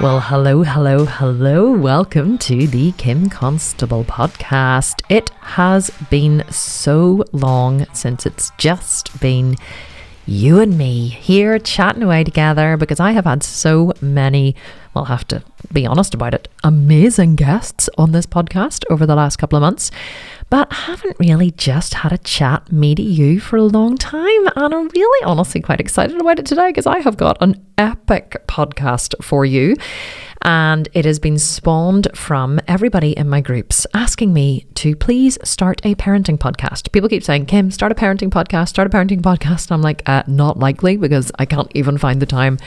Well, hello. Welcome to the Constable Podcast. It has been so long since it's just been you and me here chatting away together, because I have had so many, well, I have to be honest about it, amazing guests on this podcast over the last couple of months, but I haven't really just had a chat, me to you, for a long time, and I'm really honestly quite excited about it today, because I have got an epic podcast for you. And it has been spawned from everybody in my groups asking me to please start a parenting podcast. People keep saying, Kim, start a parenting podcast. I'm like, not likely, because I can't even find the time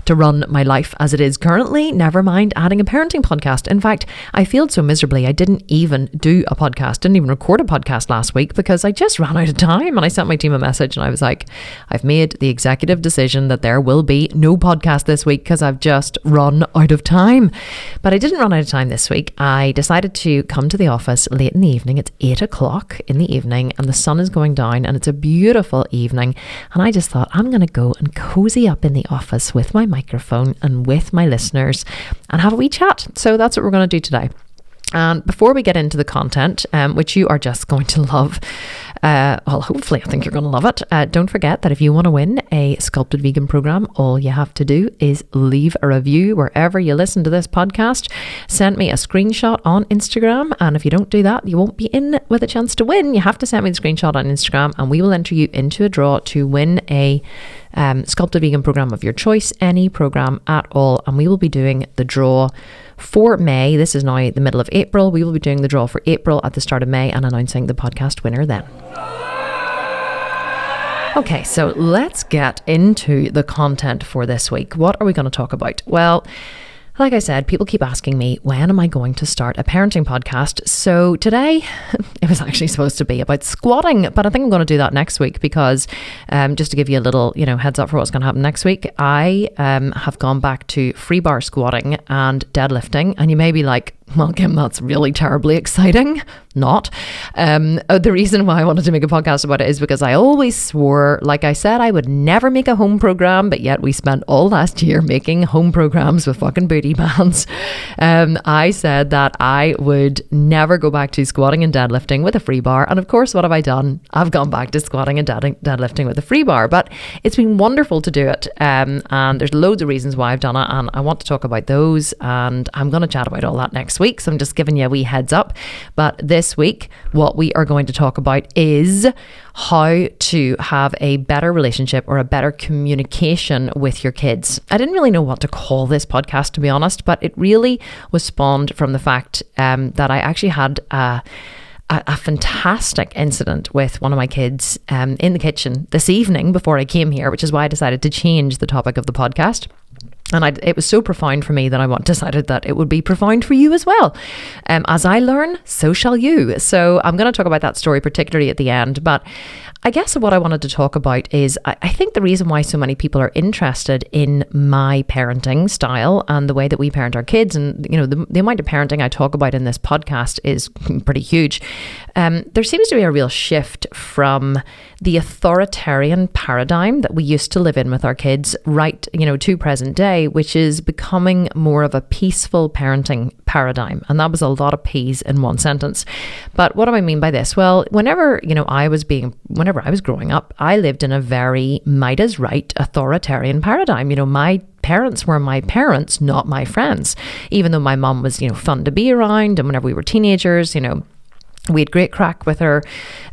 to run my life as it is currently. Never mind adding a parenting podcast. In fact, I failed so miserably, I didn't even do a podcast, didn't even record a podcast last week, because I just ran out of time. And I sent my team a message and I was like, I've made the executive decision that there will be no podcast this week because I've just run out of time. But I didn't run out of time this week. I decided to come to the office late in the evening. It's 8 o'clock in the evening and the sun is going down and it's a beautiful evening. And I just thought, I'm going to go and cozy up in the office with my microphone and with my listeners and have a wee chat. So that's what we're going to do today. And before we get into the content, which you are just going to love, well, hopefully I think you're going to love it. Don't forget that if you want to win a Sculpted Vegan program, all you have to do is leave a review wherever you listen to this podcast. Send me a screenshot on Instagram. And if you don't do that, you won't be in with a chance to win. You have to send me the screenshot on Instagram and we will enter you into a draw to win a Sculpted Vegan program of your choice, any program at all. And we will be doing the draw for May. This is now the middle of April. We will be doing the draw for April at the start of May and announcing the podcast winner then. Okay, so let's get into the content for this week. What are we going to talk about? Well, like I said, people keep asking me, when am I going to start a parenting podcast? So today, it was actually supposed to be about squatting, but I think I'm going to do that next week because just to give you a little, heads up for what's going to happen next week, I have gone back to free bar squatting and deadlifting. And you may be like, well, Kim, that's really terribly exciting. Not. The reason why I wanted to make a podcast about it is because I always swore, like I said, I would never make a home program, but yet we spent all last year making home programs with fucking booty bands. I said that I would never go back to squatting and deadlifting with a free bar. And of course, what have I done? I've gone back to squatting and deadlifting with a free bar, but it's been wonderful to do it. And there's loads of reasons why I've done it. And I want to talk about those. And I'm going to chat about all that next week. So I'm just giving you a wee heads up. But this week, what we are going to talk about is how to have a better relationship or a better communication with your kids. I didn't really know what to call this podcast, to be honest, but it really was spawned from the fact that I actually had a fantastic incident with one of my kids in the kitchen this evening before I came here, which is why I decided to change the topic of the podcast. And it was so profound for me that I decided that it would be profound for you as well. As I learn, so shall you. So I'm going to talk about that story particularly at the end. But I guess what I wanted to talk about is I think the reason why so many people are interested in my parenting style and the way that we parent our kids, and the amount of parenting I talk about in this podcast is pretty huge. There seems to be a real shift from the authoritarian paradigm that we used to live in with our kids right, to present day, which is becoming more of a peaceful parenting paradigm. And that was a lot of P's in one sentence. But what do I mean by this? Well, whenever I was growing up, I lived in a very might is right authoritarian paradigm. My parents were my parents, not my friends. Even though my mom was, fun to be around, and whenever we were teenagers, we had great crack with her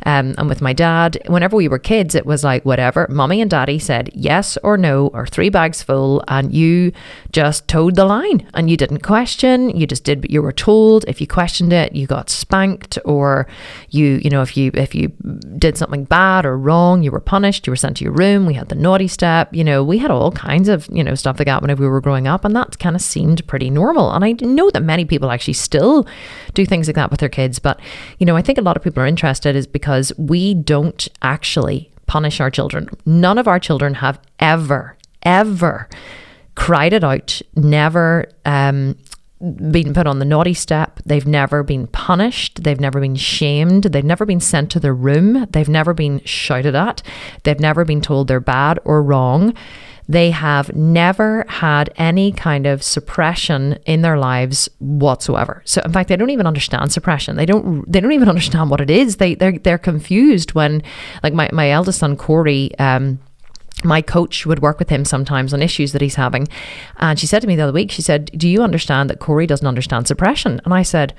and with my dad. Whenever we were kids, it was like, whatever, mommy and daddy said yes or no or 3 bags full, and you just towed the line and you didn't question. You just did what you were told. If you questioned it, you got spanked, or if you did something bad or wrong, you were punished. You were sent to your room. We had the naughty step. We had all kinds of stuff like that whenever we were growing up, and that kind of seemed pretty normal. And I know that many people actually still do things like that with their kids, but I think a lot of people are interested is because we don't actually punish our children. None of our children have ever cried it out, never been put on the naughty step. They've never been punished. They've never been shamed. They've never been sent to their room. They've never been shouted at. They've never been told they're bad or wrong. They have never had any kind of suppression in their lives whatsoever. So in fact, they don't even understand suppression. They don't even understand what it is. They're confused when, like my eldest son, Corey, my coach would work with him sometimes on issues that he's having. And she said to me the other week, she said, do you understand that Corey doesn't understand suppression? And I said,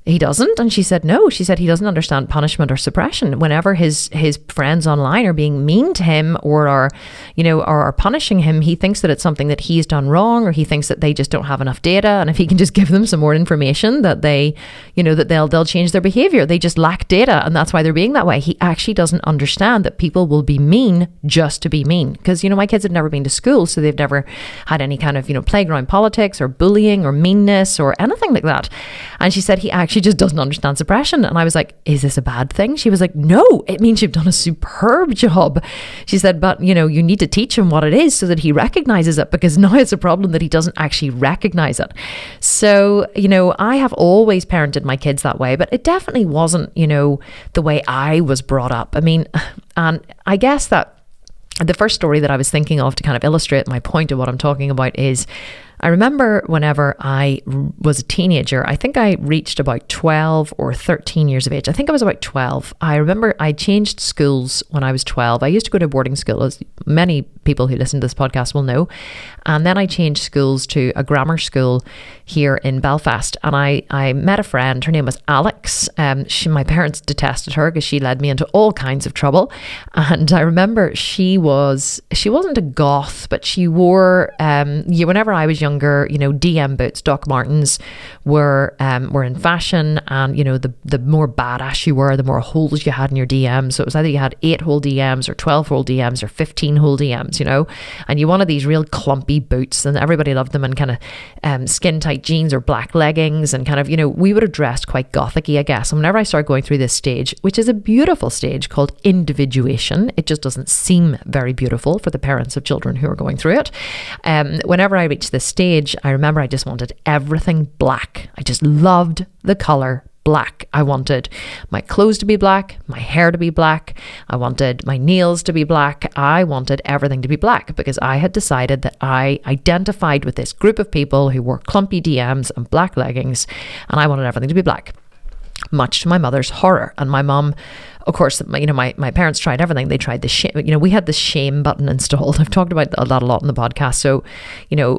he doesn't. And she said, no. She said he doesn't understand punishment or suppression. Whenever his friends online are being mean to him or are punishing him, he thinks that it's something that he's done wrong, or he thinks that they just don't have enough data. And if he can just give them some more information, that they'll change their behavior. They just lack data, and that's why they're being that way. He actually doesn't understand that people will be mean just to be mean. Because, my kids have never been to school, so they've never had any kind of, playground politics or bullying or meanness or anything like that. And she said he actually just doesn't understand suppression. And I was like, is this a bad thing? She was like, no, it means you've done a superb job. She said, but you need to teach him what it is so that he recognizes it, because now it's a problem that he doesn't actually recognize it. So, I have always parented my kids that way, but it definitely wasn't, the way I was brought up. I mean, and I guess that the first story that I was thinking of to kind of illustrate my point of what I'm talking about is, I remember whenever I was a teenager, I think I reached about 12 or 13 years of age. I think I was about 12. I remember I changed schools when I was 12. I used to go to boarding school, as many people who listen to this podcast will know. And then I changed schools to a grammar school here in Belfast. And I met a friend. Her name was Alex. My parents detested her because she led me into all kinds of trouble. And I remember she wasn't a goth, but she wore, whenever I was younger, DM boots, Doc Martens were in fashion, and the more badass you were, the more holes you had in your DMs. So it was either you had 8-hole DMs or 12-hole DMs or 15-hole DMs, and you wanted these real clumpy boots, and everybody loved them, and kind of skin tight jeans or black leggings, and kind of we would have dressed quite gothic-y, I guess. And whenever I started going through this stage, which is a beautiful stage called Individuation, it just doesn't seem very beautiful for the parents of children who are going through it. Whenever I reached this stage, I remember I just wanted everything black. I just loved the color black. I wanted my clothes to be black, my hair to be black. I wanted my nails to be black. I wanted everything to be black, because I had decided that I identified with this group of people who wore clumpy DMs and black leggings, and I wanted everything to be black, much to my mother's horror. And my mom, of course, my parents tried everything. They tried the shame, we had the shame button installed. I've talked about that a lot in the podcast. So,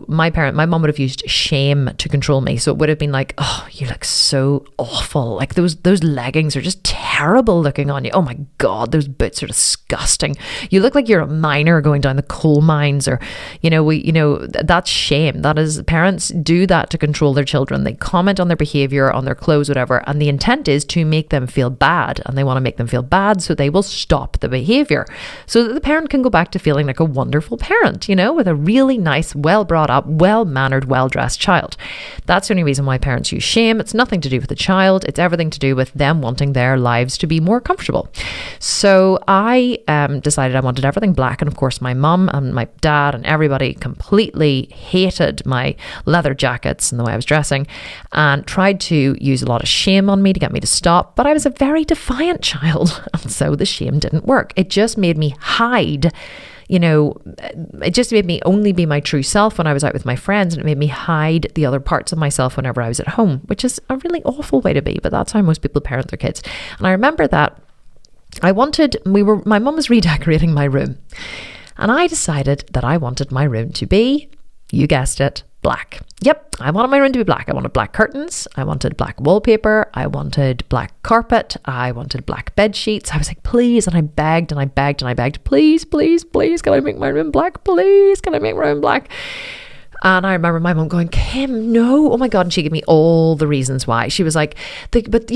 my mom would have used shame to control me. So it would have been like, oh, you look so awful. Like those leggings are just terrible looking on you. Oh my God, those boots are disgusting. You look like you're a miner going down the coal mines, or, that's shame. That is, parents do that to control their children. They comment on their behavior, on their clothes, whatever. And the intent is to make them feel bad, and they want to make them feel bad, so they will stop the behavior so that the parent can go back to feeling like a wonderful parent, with a really nice, well brought up, well mannered, well dressed child. That's the only reason why parents use shame. It's nothing to do with the child. It's everything to do with them wanting their lives to be more comfortable. So I decided I wanted everything black. And of course, my mum and my dad and everybody completely hated my leather jackets and the way I was dressing, and tried to use a lot of shame on me to get me to stop. But I was a very defiant child. And so the shame didn't work. It just made me hide. It just made me only be my true self when I was out with my friends, and it made me hide the other parts of myself whenever I was at home, which is a really awful way to be, but that's how most people parent their kids. And I remember that my mum was redecorating my room, and I decided that I wanted my room to be, you guessed it, black. Yep, I wanted my room to be black. I wanted black curtains. I wanted black wallpaper. I wanted black carpet. I wanted black bed sheets. I was like, please. And I begged and I begged and I begged, please, please, please, can I make my room black? Please, can I make my room black? And I remember my mum going, Kim, no, oh my God. And she gave me all the reasons why. She was like, that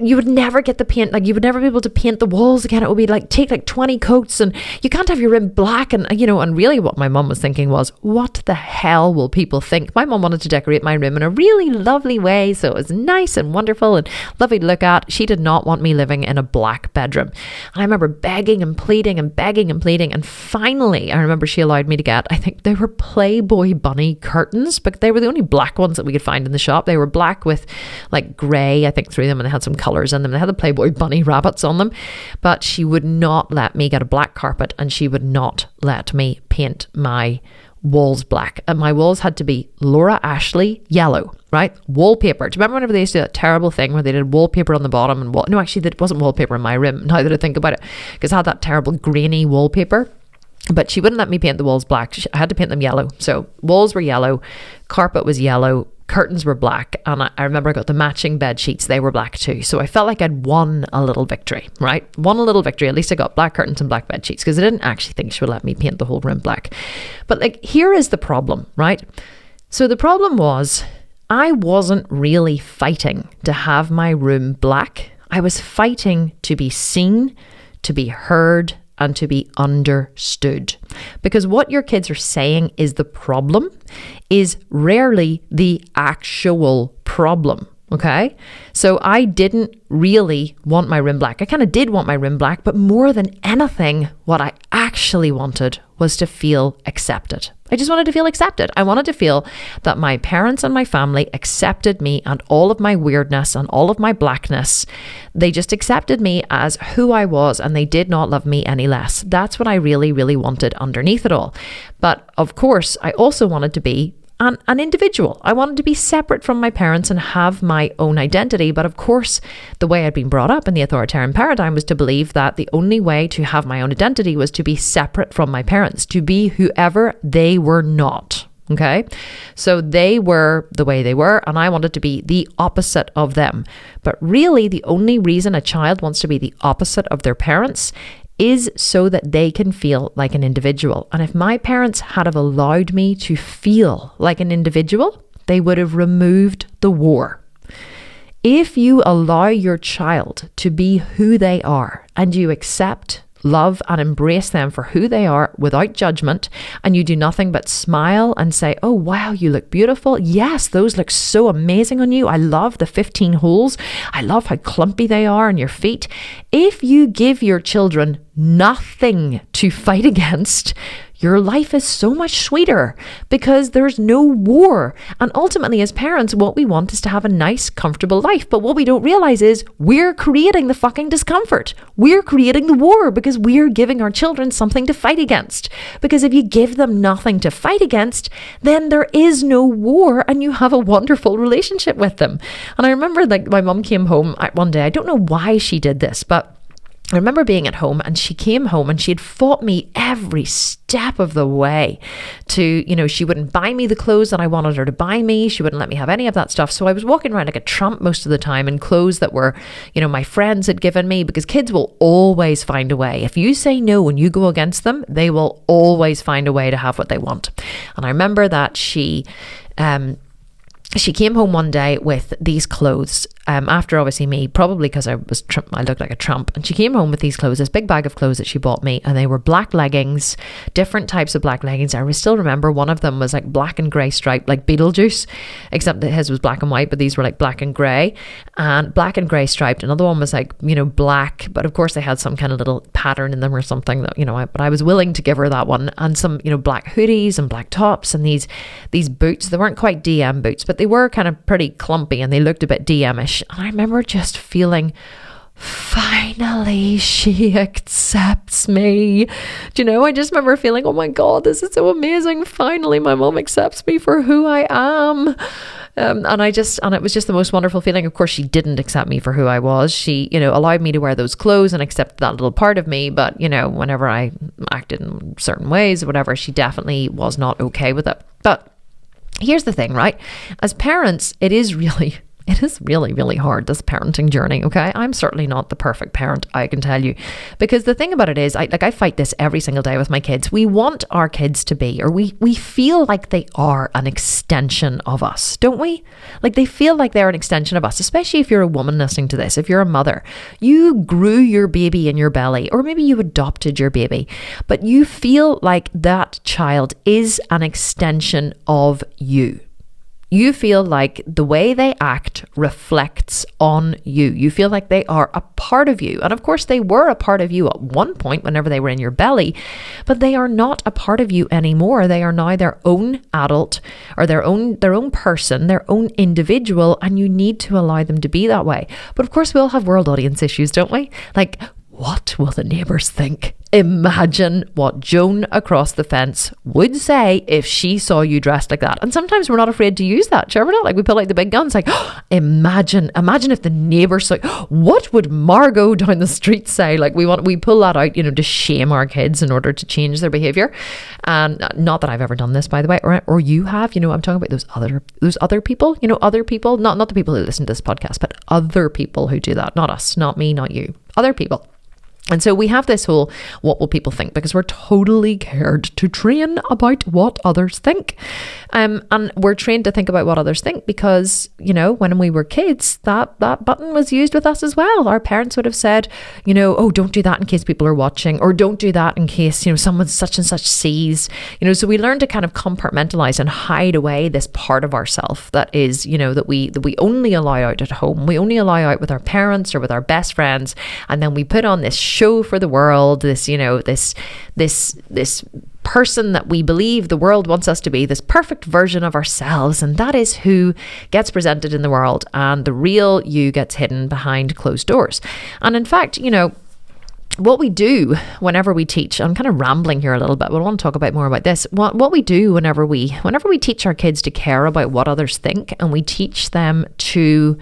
you would never get the paint, like you would never be able to paint the walls again. It would be like, take like 20 coats, and you can't have your room black. And, and really what my mum was thinking was, what the hell will people think? My mum wanted to decorate my room in a really lovely way, so it was nice and wonderful and lovely to look at. She did not want me living in a black bedroom. And I remember begging and pleading and begging and pleading. And finally, I remember she allowed me to get, I think they were Playboy bunnies bunny curtains, but they were the only black ones that we could find in the shop. They were black with like grey, I think, through them, and they had some colours in them. They had the Playboy bunny rabbits on them, but she would not let me get a black carpet, and she would not let me paint my walls black, and my walls had to be Laura Ashley yellow, right? Wallpaper. Do you remember whenever they used to do that terrible thing where they did wallpaper on the bottom and no, actually that wasn't wallpaper in my room, now that I think about it, because I had that terrible grainy wallpaper. But she wouldn't let me paint the walls black. I had to paint them yellow. So walls were yellow, carpet was yellow, curtains were black, and I remember I got the matching bed sheets. They were black too. So I felt like I'd won a little victory, right? Won a little victory. At least I got black curtains and black bed sheets, because I didn't actually think she would let me paint the whole room black. But like, here is the problem, right? So the problem was I wasn't really fighting to have my room black. I was fighting to be seen, to be heard, and to be understood. Because what your kids are saying is the problem is rarely the actual problem. Okay. So I didn't really want my room black. I kind of did want my room black, but more than anything, what I actually wanted was to feel accepted. I just wanted to feel accepted. I wanted to feel that my parents and my family accepted me and all of my weirdness and all of my blackness. They just accepted me as who I was, and they did not love me any less. That's what I really, really wanted underneath it all. But of course, I also wanted to be an individual. I wanted to be separate from my parents and have my own identity. But of course, the way I'd been brought up in the authoritarian paradigm was to believe that the only way to have my own identity was to be separate from my parents, to be whoever they were not. Okay. So they were the way they were, and I wanted to be the opposite of them. But really, the only reason a child wants to be the opposite of their parents is so that they can feel like an individual. And if my parents had have allowed me to feel like an individual, they would have removed the war. If you allow your child to be who they are, and you accept, love, and embrace them for who they are without judgment, and you do nothing but smile and say, oh wow, you look beautiful. Yes, those look so amazing on you. I love the 15 holes. I love how clumpy they are on your feet. If you give your children nothing to fight against, your life is so much sweeter because there's no war. And ultimately, as parents, what we want is to have a nice, comfortable life. But what we don't realize is we're creating the fucking discomfort. We're creating the war because we're giving our children something to fight against. Because if you give them nothing to fight against, then there is no war and you have a wonderful relationship with them. And I remember like my mum came home one day. I don't know why she did this, but I remember being at home, and she came home and she had fought me every step of the way to, she wouldn't buy me the clothes that I wanted her to buy me. She wouldn't let me have any of that stuff. So I was walking around like a tramp most of the time in clothes that were, my friends had given me, because kids will always find a way. If you say no and you go against them, they will always find a way to have what they want. And I remember that she came home one day with these clothes, after obviously me, probably because I looked like a tramp, and she came home with these clothes, this big bag of clothes that she bought me, and they were black leggings, different types of black leggings. I still remember one of them was like black and grey striped, like Beetlejuice, except that his was black and white, but these were like black and grey, and black and grey striped. Another one was like, black, but of course they had some kind of little pattern in them or something that, but I was willing to give her that one, and some, black hoodies and black tops, and these boots. They weren't quite DM boots, but they were kind of pretty clumpy and they looked a bit DM-ish. And I remember just feeling, finally she accepts me. Do you know, I just remember feeling, oh my God, this is so amazing. Finally my mom accepts me for who I am. And it was just the most wonderful feeling. Of course, she didn't accept me for who I was. She, allowed me to wear those clothes and accept that little part of me. But, whenever I acted in certain ways or whatever, she definitely was not okay with it. But here's the thing, right? As parents, it is really, really hard, this parenting journey, okay? I'm certainly not the perfect parent, I can tell you. Because the thing about it is, I fight this every single day with my kids. We want our kids to be, or we feel like they are an extension of us, don't we? Like they feel like they're an extension of us, especially if you're a woman listening to this, if you're a mother. You grew your baby in your belly, or maybe you adopted your baby, but you feel like that child is an extension of you. You feel like the way they act reflects on you. You feel like they are a part of you. And of course, they were a part of you at one point whenever they were in your belly, but they are not a part of you anymore. They are now their own adult, or their own person, their own individual, and you need to allow them to be that way. But of course, we all have world audience issues, don't we? Like, what will the neighbours think? Imagine what Joan across the fence would say if she saw you dressed like that. And sometimes we're not afraid to use that. Sure, we're not. Like, we pull out the big guns. Like, imagine if the neighbours saw. What would Margot down the street say? Like, we pull that out, to shame our kids in order to change their behaviour. And not that I've ever done this, by the way, or you have. I'm talking about those other people. Other people, not the people who listen to this podcast, but other people who do that. Not us, not me, not you. Other people. And so we have this whole, what will people think? Because we're totally geared to train about what others think. And we're trained to think about what others think because, when we were kids, that button was used with us as well. Our parents would have said, oh, don't do that in case people are watching, or don't do that in case, someone such and such sees. So we learn to kind of compartmentalize and hide away this part of ourself that is, that we only allow out at home. We only allow out with our parents or with our best friends. And then we put on this show for the world, this person that we believe the world wants us to be, this perfect version of ourselves, and that is who gets presented in the world, and the real you gets hidden behind closed doors. And in fact, what we do whenever we teach, I'm kind of rambling here a little bit, but I want to talk about more about this. What we do whenever we teach our kids to care about what others think, and we teach them to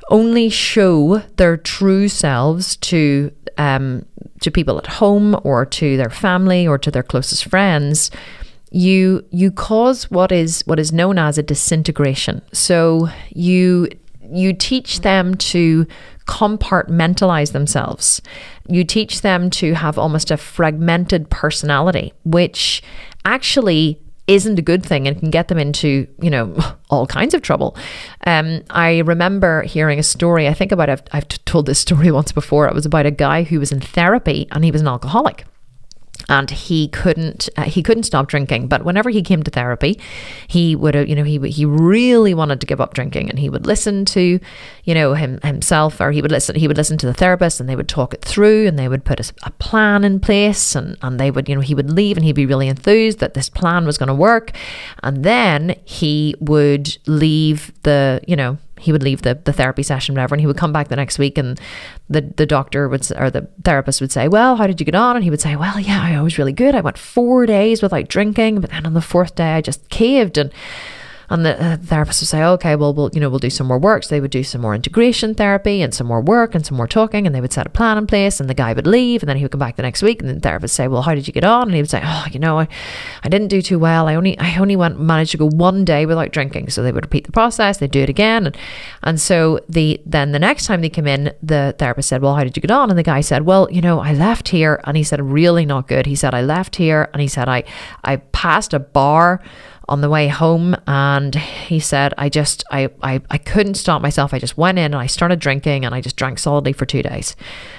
only show their true selves to people at home or to their family or to their closest friends, you cause what is known as a disintegration. So you teach them to compartmentalize themselves. You teach them to have almost a fragmented personality, which actually isn't a good thing and can get them into, all kinds of trouble. I remember hearing a story, I've told this story once before. It was about a guy who was in therapy and he was an alcoholic. And he couldn't stop drinking. But whenever he came to therapy, he would, he really wanted to give up drinking, and he would listen to, himself, or he would listen to the therapist, and they would talk it through, and they would put a plan in place, and they would, he would leave, and he'd be really enthused that this plan was going to work. And then he would leave the therapy session, whatever, and he would come back the next week, and the doctor or the therapist would say, well, how did you get on? And he would say, well, yeah, I was really good. I went 4 days without drinking, but then on the 4th day I just caved. And the therapist would say, okay, well, we'll do some more work. So they would do some more integration therapy and some more work and some more talking, and they would set a plan in place, and the guy would leave, and then he would come back the next week, and the therapist would say, well, how did you get on? And he would say, oh, I didn't do too well. I only managed to go 1 day without drinking. So they would repeat the process, they'd do it again. And so then the next time they came in, the therapist said, well, how did you get on? And the guy said, well, I left here. And he said, really not good. He said, I left here, and he said, I passed a bar on the way home, and he said, I couldn't stop myself. I just went in and I started drinking, and I just drank solidly for 2 days.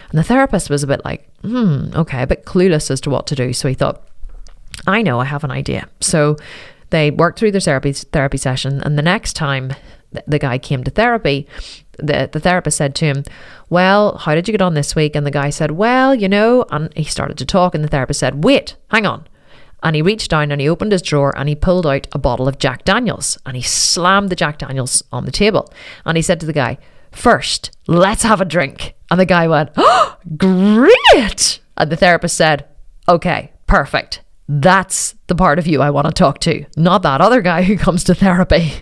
And the therapist was a bit like, okay, a bit clueless as to what to do. So he thought, I know, I have an idea. So they worked through their therapy session, and the next time the guy came to therapy, the therapist said to him, well, how did you get on this week? And the guy said, well, and he started to talk, and the therapist said, wait, hang on. And he reached down and he opened his drawer and he pulled out a bottle of Jack Daniels, and he slammed the Jack Daniels on the table. And he said to the guy, first, let's have a drink. And the guy went, oh, great. And the therapist said, okay, perfect. That's the part of you I want to talk to, not that other guy who comes to therapy.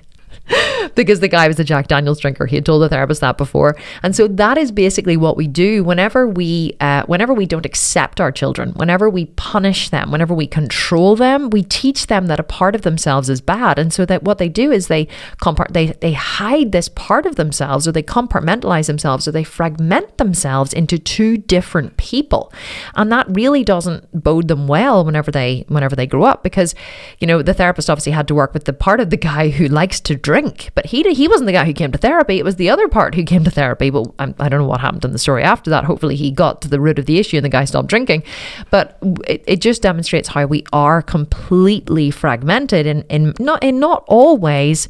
Because the guy was a Jack Daniels drinker. He had told the therapist that before. And so that is basically what we do whenever we don't accept our children, whenever we punish them, whenever we control them, we teach them that a part of themselves is bad. And so that what they do is they hide this part of themselves, or they compartmentalize themselves, or they fragment themselves into two different people. And that really doesn't bode them well whenever they grow up, because, the therapist obviously had to work with the part of the guy who likes to drink drink, but he wasn't the guy who came to therapy. It was the other part who came to therapy. But I don't know what happened in the story after that. Hopefully he got to the root of the issue and the guy stopped drinking. But it just demonstrates how we are completely fragmented in not all ways.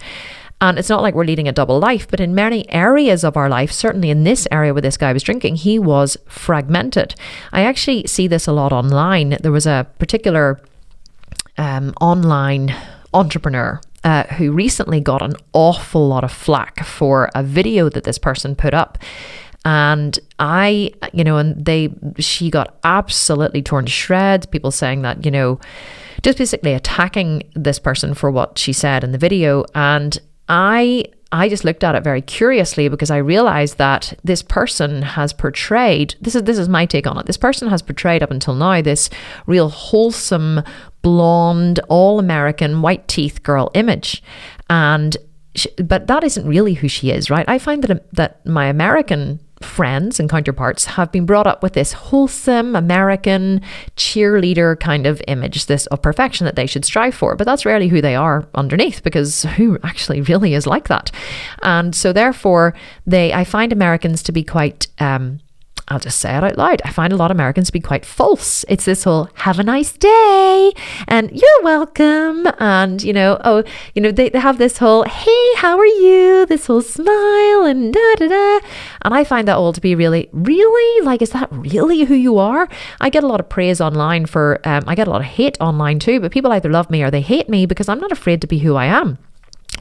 And it's not like we're leading a double life, but in many areas of our life, certainly in this area where this guy was drinking, he was fragmented. I actually see this a lot online. There was a particular online entrepreneur who recently got an awful lot of flack for a video that this person put up. And she got absolutely torn to shreds. People saying that, just basically attacking this person for what she said in the video. And I just looked at it very curiously, because I realized that this person has portrayed, this is my take on it. This person has portrayed up until now this real wholesome, blonde, all-American, white teeth girl image. But that isn't really who she is, right? I find that my American friends and counterparts have been brought up with this wholesome American cheerleader kind of image, this of perfection that they should strive for. But that's rarely who they are underneath, because who actually really is like that? And so therefore, I find Americans to be quite I'll just say it out loud. I find a lot of Americans to be quite false. It's this whole have a nice day and you're welcome. And, they have this whole, hey, how are you? This whole smile and da da da. And I find that all to be really, really, like, is that really who you are? I get a lot of praise online I get a lot of hate online too, but people either love me or they hate me, because I'm not afraid to be who I am.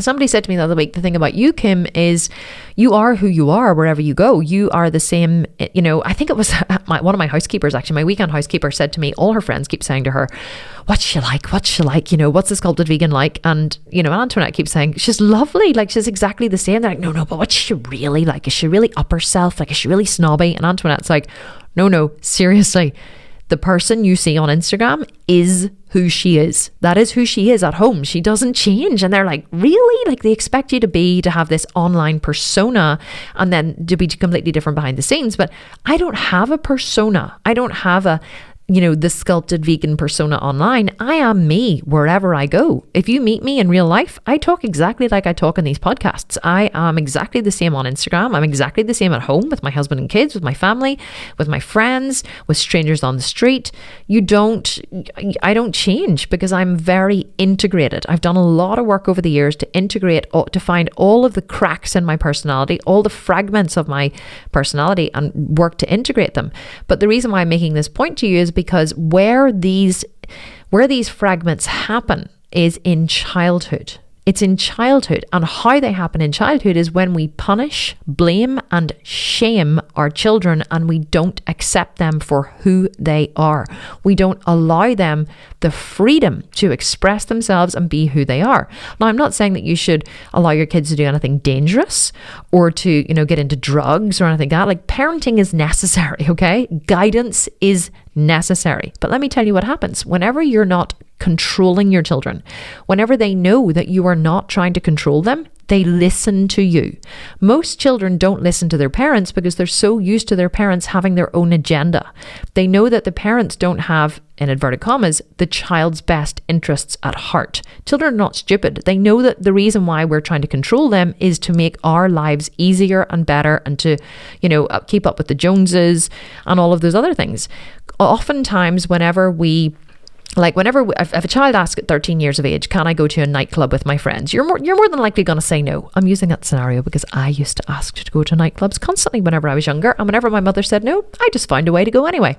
Somebody said to me the other week, the thing about you, Kim, is you are who you are wherever you go. You are the same, I think it was one of my housekeepers, actually, my weekend housekeeper said to me, all her friends keep saying to her, what's she like? What's she like? What's the Sculpted Vegan like? And, Antoinette keeps saying, she's lovely. Like, she's exactly the same. They're like, no, but what's she really like? Is she really up herself? Like, is she really snobby? And Antoinette's like, no, seriously. The person you see on Instagram is who she is. That is who she is at home. She doesn't change. And they're like, really? Like, they expect you to have this online persona and then to be completely different behind the scenes. But I don't have a persona. I don't have the Sculpted Vegan persona online. I am me wherever I go. If you meet me in real life, I talk exactly like I talk in these podcasts. I am exactly the same on Instagram. I'm exactly the same at home with my husband and kids, with my family, with my friends, with strangers on the street. I don't change, because I'm very integrated. I've done a lot of work over the years to integrate, to find all of the cracks in my personality, all the fragments of my personality, and work to integrate them. But the reason why I'm making this point to you is because where these fragments happen is in childhood. It's in childhood, and how they happen in childhood is when we punish, blame, and shame our children, and we don't accept them for who they are. We don't allow them the freedom to express themselves and be who they are. Now, I'm not saying that you should allow your kids to do anything dangerous or to, get into drugs or anything like that. Like, parenting is necessary, okay? Guidance is necessary. But let me tell you what happens. Whenever you're not controlling your children, whenever they know that you are not trying to control them, they listen to you. Most children don't listen to their parents because they're so used to their parents having their own agenda. They know that the parents don't have, in inverted commas, the child's best interests at heart. Children are not stupid. They know that the reason why we're trying to control them is to make our lives easier and better, and to, keep up with the Joneses and all of those other things. Oftentimes, if a child asks at 13 years of age, can I go to a nightclub with my friends? You're more than likely going to say no. I'm using that scenario because I used to ask to go to nightclubs constantly whenever I was younger. And whenever my mother said no, I just found a way to go anyway.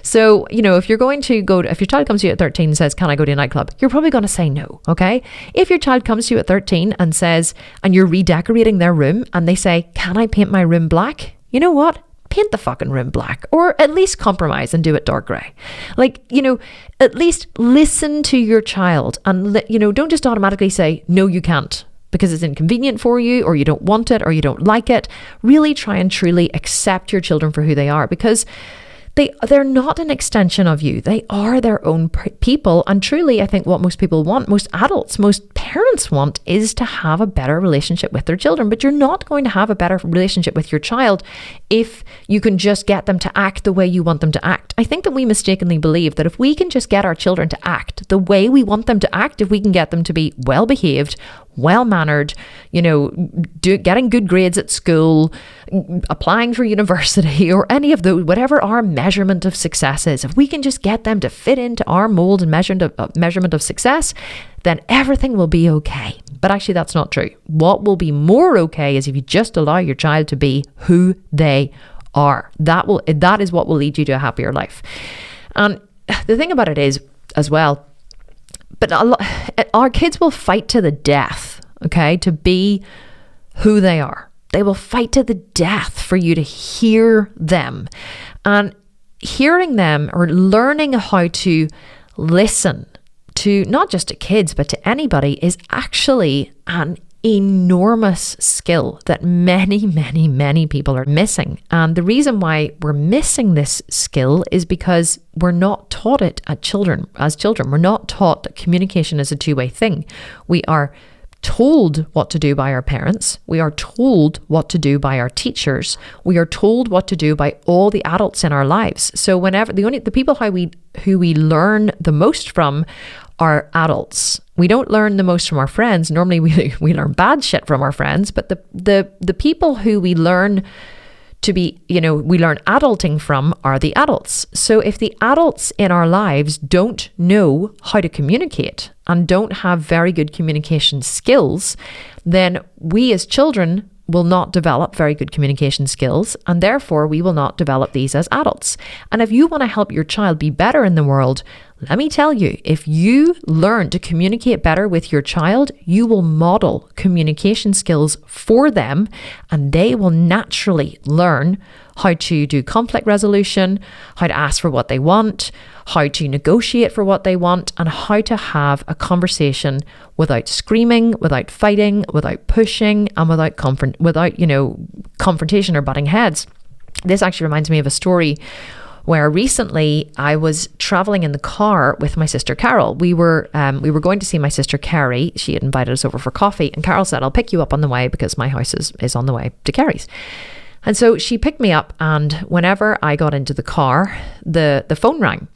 So, if you're going to if your child comes to you at 13 and says, can I go to a nightclub? You're probably going to say no. Okay. If your child comes to you at 13 and says, and you're redecorating their room and they say, can I paint my room black? You know what? Paint the fucking room black, or at least compromise and do it dark grey. At least listen to your child, and don't just automatically say, no, you can't, because it's inconvenient for you, or you don't want it, or you don't like it. Really try and truly accept your children for who they are, because they're not an extension of you. They are their own people. And truly, I think what most people want, most adults, most parents want, is to have a better relationship with their children. But you're not going to have a better relationship with your child if you can just get them to act the way you want them to act. I think that we mistakenly believe that if we can just get our children to act the way we want them to act, if we can get them to be well behaved, well-mannered, getting good grades at school, applying for university, or any of those, whatever our measurement of success is, if we can just get them to fit into our mold and measurement of success, then everything will be okay. But actually, that's not true. What will be more okay is if you just allow your child to be who they are. That is what will lead you to a happier life. And the thing about it is, as well, but our kids will fight to the death, okay, to be who they are. They will fight to the death for you to hear them. And hearing them, or learning how to listen to, not just to kids, but to anybody, is actually an enormous skill that many, many, many people are missing. And the reason why we're missing this skill is because we're not taught it as children. We're not taught that communication is a two-way thing. We are told what to do by our parents. We are told what to do by our teachers. We are told what to do by all the adults in our lives. So whenever the people who we learn the most from are adults. We don't learn the most from our friends. Normally we learn bad shit from our friends, but the people who we learn to be, we learn adulting from are the adults. So if the adults in our lives don't know how to communicate and don't have very good communication skills, then we as children will not develop very good communication skills, and therefore we will not develop these as adults. And if you want to help your child be better in the world, let me tell you, if you learn to communicate better with your child, you will model communication skills for them, and they will naturally learn how to do conflict resolution, how to ask for what they want, how to negotiate for what they want, and how to have a conversation without screaming, without fighting, without pushing, and without confrontation or butting heads. This actually reminds me of a story where recently I was traveling in the car with my sister Carol. We were going to see my sister Carrie. She had invited us over for coffee, and Carol said, "I'll pick you up on the way because my house is on the way to Carrie's." And so she picked me up, and whenever I got into the car, the phone rang,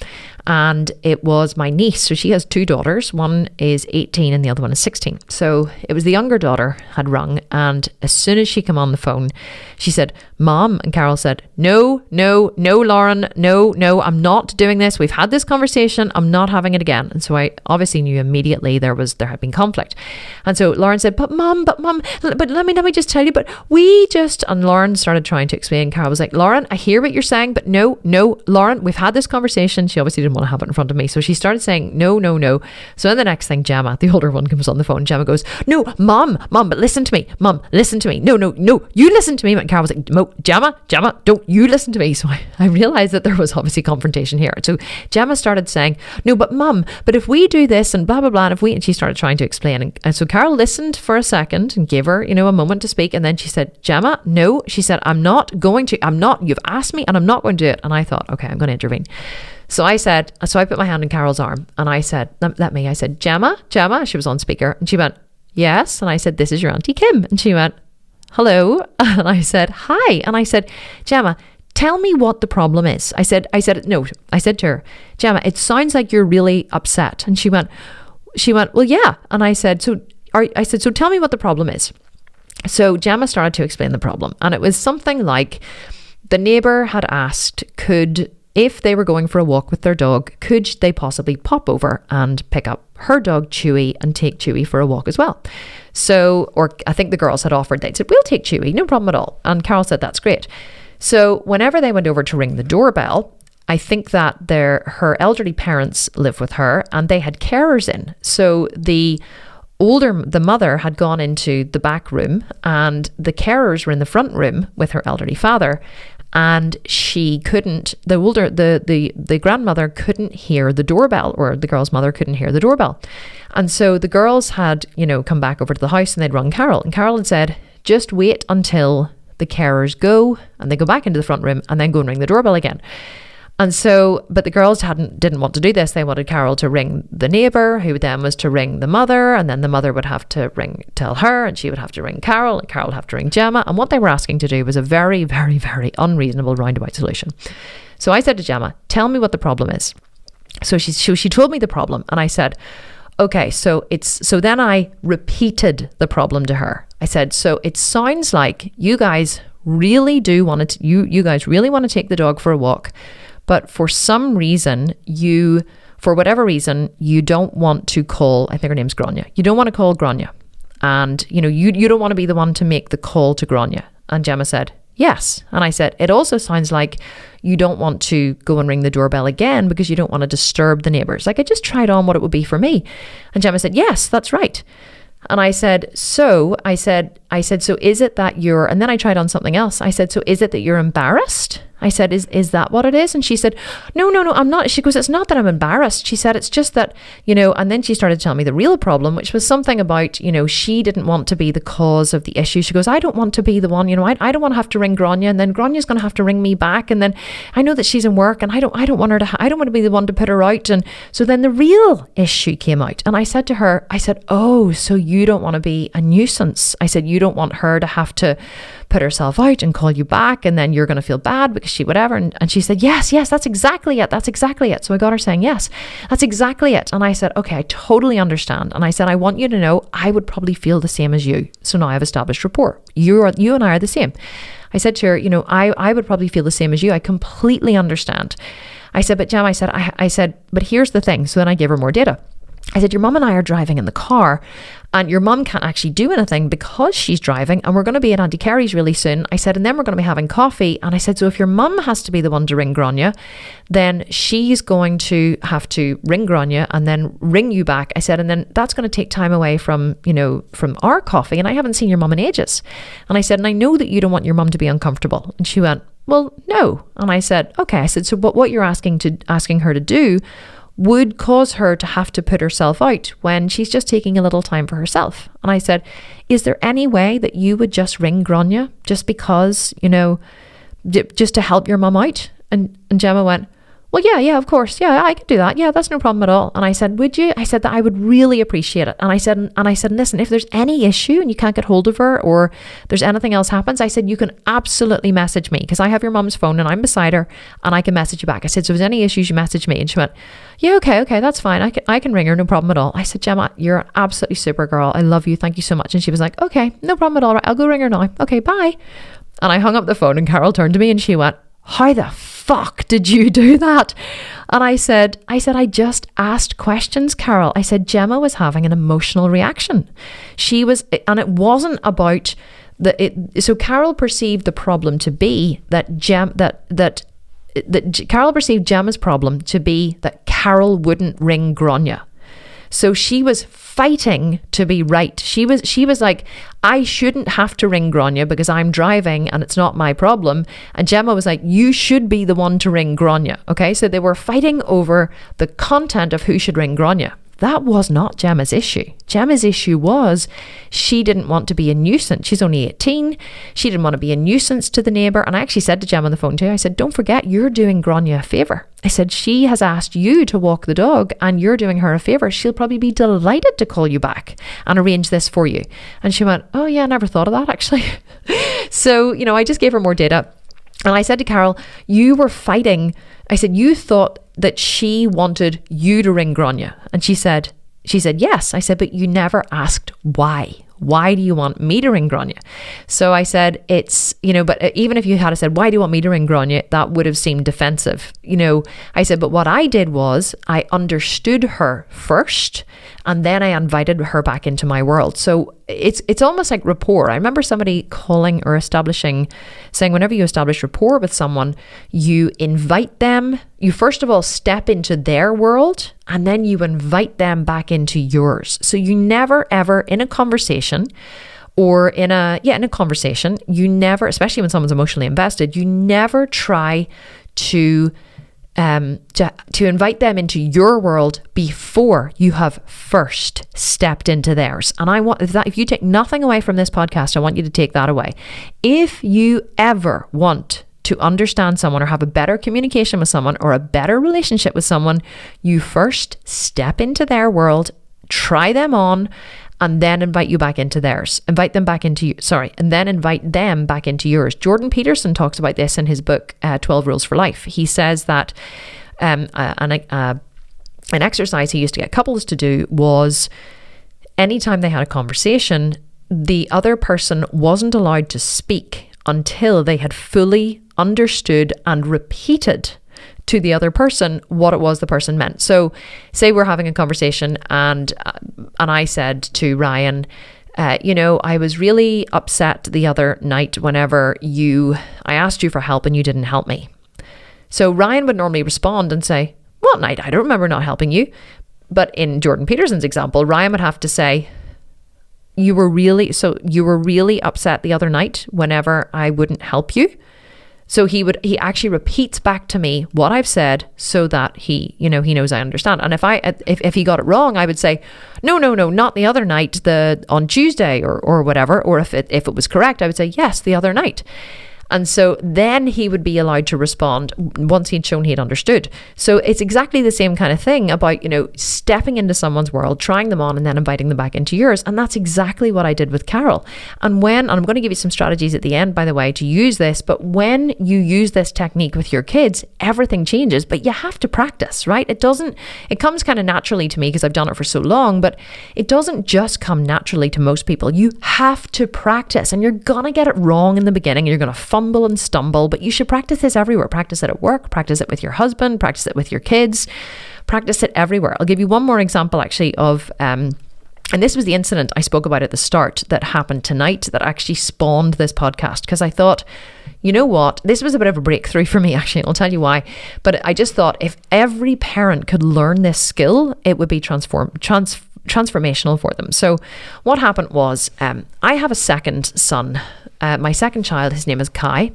and it was my niece. So she has two daughters. One is 18 and the other one is 16. So it was the younger daughter had rung, and as soon as she came on the phone, she said, "Mom," and Carol said, No, Lauren, no, I'm not doing this. We've had this conversation. I'm not having it again. And so I obviously knew immediately there had been conflict. And so Lauren said, but mom, but let me just tell you, but and Lauren started trying to explain. Carol was like, "Lauren, I hear what you're saying, but no, Lauren, we've had this conversation." She obviously didn't want to have it in front of me. So she started saying, no. So then the next thing, Gemma, the older one, comes on the phone. Gemma goes, "No, mom, but listen to me. Mom, listen to me. No, you listen to me." And Carol was like, Gemma, don't you listen to me. So I realized that there was obviously confrontation here. So Gemma started saying, "No, but mom, but if we do this and blah, blah, blah, and she started trying to explain. And so Carol listened for a second and gave her, a moment to speak. And then she said, "Gemma, no." She said, "You've asked me and I'm not going to do it." And I thought, okay, I'm going to intervene. So I put my hand on Carol's arm and I said, I said, Gemma, she was on speaker, and she went, "Yes." And I said, "This is your Auntie Kim." And she went, "Hello." And I said, "Hi." And I said, "Gemma, tell me what the problem is." I said to her, "Gemma, it sounds like you're really upset." And she went, "Well, yeah." And I said, so tell me what the problem is." So Gemma started to explain the problem. And it was something like the neighbour had asked, if they were going for a walk with their dog, could they possibly pop over and pick up her dog Chewy and take Chewy for a walk as well? So, or I think the girls had offered, they'd said, "We'll take Chewy, no problem at all." And Carol said, "That's great." So whenever they went over to ring the doorbell, I think that her elderly parents live with her and they had carers in. So the mother had gone into the back room and the carers were in the front room with her elderly father. And she couldn't, the grandmother couldn't hear the doorbell, or the girl's mother couldn't hear the doorbell. And so the girls had, come back over to the house and they'd rung Carol. And Carol had said, "Just wait until the carers go and they go back into the front room and then go and ring the doorbell again." And so, but the girls didn't want to do this. They wanted Carol to ring the neighbour, who then was to ring the mother, and then the mother would have to tell her, and she would have to ring Carol, and Carol would have to ring Gemma. And what they were asking to do was a very, very, very unreasonable roundabout solution. So I said to Gemma, "Tell me what the problem is." So she told me the problem, and I said, okay, so then I repeated the problem to her. I said, so it sounds like you guys really do want to, you guys really want to take the dog for a walk, but for some reason, for whatever reason, you don't want to call, I think her name's Grania. You don't want to call Grania. And, you don't want to be the one to make the call to Grania. And Gemma said, yes. And I said, it also sounds like you don't want to go and ring the doorbell again because you don't want to disturb the neighbours. Like, I just tried on what it would be for me. And Gemma said, yes, that's right. And I said, so is it that you're, and then I tried on something else. I said, so is it that you're embarrassed? I said, is that what it is? And she said, no, I'm not. She goes, it's not that I'm embarrassed. She said, it's just that, and then she started telling me the real problem, which was something about, she didn't want to be the cause of the issue. She goes, I don't want to be the one, I don't want to have to ring Grania, and then Grania's going to have to ring me back. And then I know that she's in work, and I don't want to be the one to put her out. And so then the real issue came out. And I said to her, oh, so you don't want to be a nuisance. I said, you don't want her to have to put herself out and call you back, and then you're going to feel bad because she whatever. And she said, yes, that's exactly it. So I got her saying, yes, that's exactly it. And I said, okay, I totally understand. And I said, I want you to know I would probably feel the same as you. So now I've established rapport. You and I are the same. I said to her, I would probably feel the same as you. I completely understand. I said, but Jem, I said, but here's the thing. So then I gave her more data. I said, your mum and I are driving in the car, and your mum can't actually do anything because she's driving, and we're going to be at Auntie Kerry's really soon. I said, and then we're going to be having coffee. And I said, so if your mum has to be the one to ring Grania, then she's going to have to ring Grania and then ring you back. I said, and then that's going to take time away from our coffee. And I haven't seen your mum in ages. And I said, and I know that you don't want your mum to be uncomfortable. And she went, well, no. And I said, okay. I said, so but what you're asking her to do would cause her to have to put herself out when she's just taking a little time for herself. And I said, is there any way that you would just ring Grania just because, just to help your mum out? And Gemma went, well, yeah, of course. Yeah, I could do that. Yeah, that's no problem at all. And I said, would you? I said that I would really appreciate it. And I said, listen, if there's any issue and you can't get hold of her, or there's anything else happens, I said, you can absolutely message me, because I have your mum's phone and I'm beside her, and I can message you back. I said, so if there's any issues, you message me. And she went, yeah, okay, that's fine. I can ring her, no problem at all. I said, Gemma, you're an absolutely super girl. I love you. Thank you so much. And she was like, okay, no problem at all. Right, I'll go ring her now. Okay, bye. And I hung up the phone, and Carol turned to me and she went, how the fuck did you do that? And I said, I just asked questions, Carol. I said, Gemma was having an emotional reaction. She was, and it wasn't about so Carol perceived the problem to be that Carol perceived Gemma's problem to be that Carol wouldn't ring Grania. So she was fighting to be right. She was like, I shouldn't have to ring Grania because I'm driving and it's not my problem. And Gemma was like, you should be the one to ring Grania. Okay, so they were fighting over the content of who should ring Grania. That was not Gemma's issue. Gemma's issue was she didn't want to be a nuisance. She's only 18. She didn't want to be a nuisance to the neighbour. And I actually said to Gemma on the phone too, I said, don't forget, you're doing Grania a favour. I said, she has asked you to walk the dog and you're doing her a favour. She'll probably be delighted to call you back and arrange this for you. And she went, oh yeah, I never thought of that actually. So, I just gave her more data. And I said to Carol, you were fighting. I said, you thought that she wanted you to ring Grania. And she said, yes. I said, but you never asked why. Why do you want me to ring Grania? So I said, it's, but even if you had said, why do you want me to ring Grania? That would have seemed defensive. I said, but what I did was I understood her first, and then I invited her back into my world. So it's almost like rapport. I remember somebody calling or saying whenever you establish rapport with someone, you invite them, you first of all step into their world, and then you invite them back into yours. So you never ever in a conversation, in a conversation, you never, especially when someone's emotionally invested, you never try to invite them into your world before you have first stepped into theirs. And I want that, if you take nothing away from this podcast, I want you to take that away. If you ever want to understand someone or have a better communication with someone or a better relationship with someone, you first step into their world, try them on, and then invite you back into theirs. And then invite them back into yours. Jordan Peterson talks about this in his book, 12 Rules for Life. He says that, an exercise he used to get couples to do was anytime they had a conversation, the other person wasn't allowed to speak until they had fully understood and repeated to the other person what it was the person meant. So say we're having a conversation and I said to Ryan, I was really upset the other night whenever I asked you for help and you didn't help me. So Ryan would normally respond and say, what night? I don't remember not helping you. But in Jordan Peterson's example, Ryan would have to say, you were really upset the other night whenever I wouldn't help you. So he actually repeats back to me what I've said so that he knows I understand. And if he got it wrong, I would say, no, not the other night, on Tuesday or whatever. Or if it was correct, I would say, yes, the other night. And so then he would be allowed to respond once he'd shown he'd understood. So it's exactly the same kind of thing about, stepping into someone's world, trying them on and then inviting them back into yours. And that's exactly what I did with Carol. And I'm going to give you some strategies at the end, by the way, to use this. But when you use this technique with your kids, everything changes, but you have to practice, right? It comes kind of naturally to me because I've done it for so long, but it doesn't just come naturally to most people. You have to practice, and you're going to get it wrong in the beginning. You're going to fumble and stumble, but you should practice this everywhere. Practice it at work, practice it with your husband, practice it with your kids, practice it everywhere. I'll give you one more example actually of, and this was the incident I spoke about at the start that happened tonight that actually spawned this podcast, because I thought, you know what, this was a bit of a breakthrough for me actually, and I'll tell you why. But I just thought if every parent could learn this skill, it would be transformational for them. So what happened was, I have a second son. My second child, his name is Kai,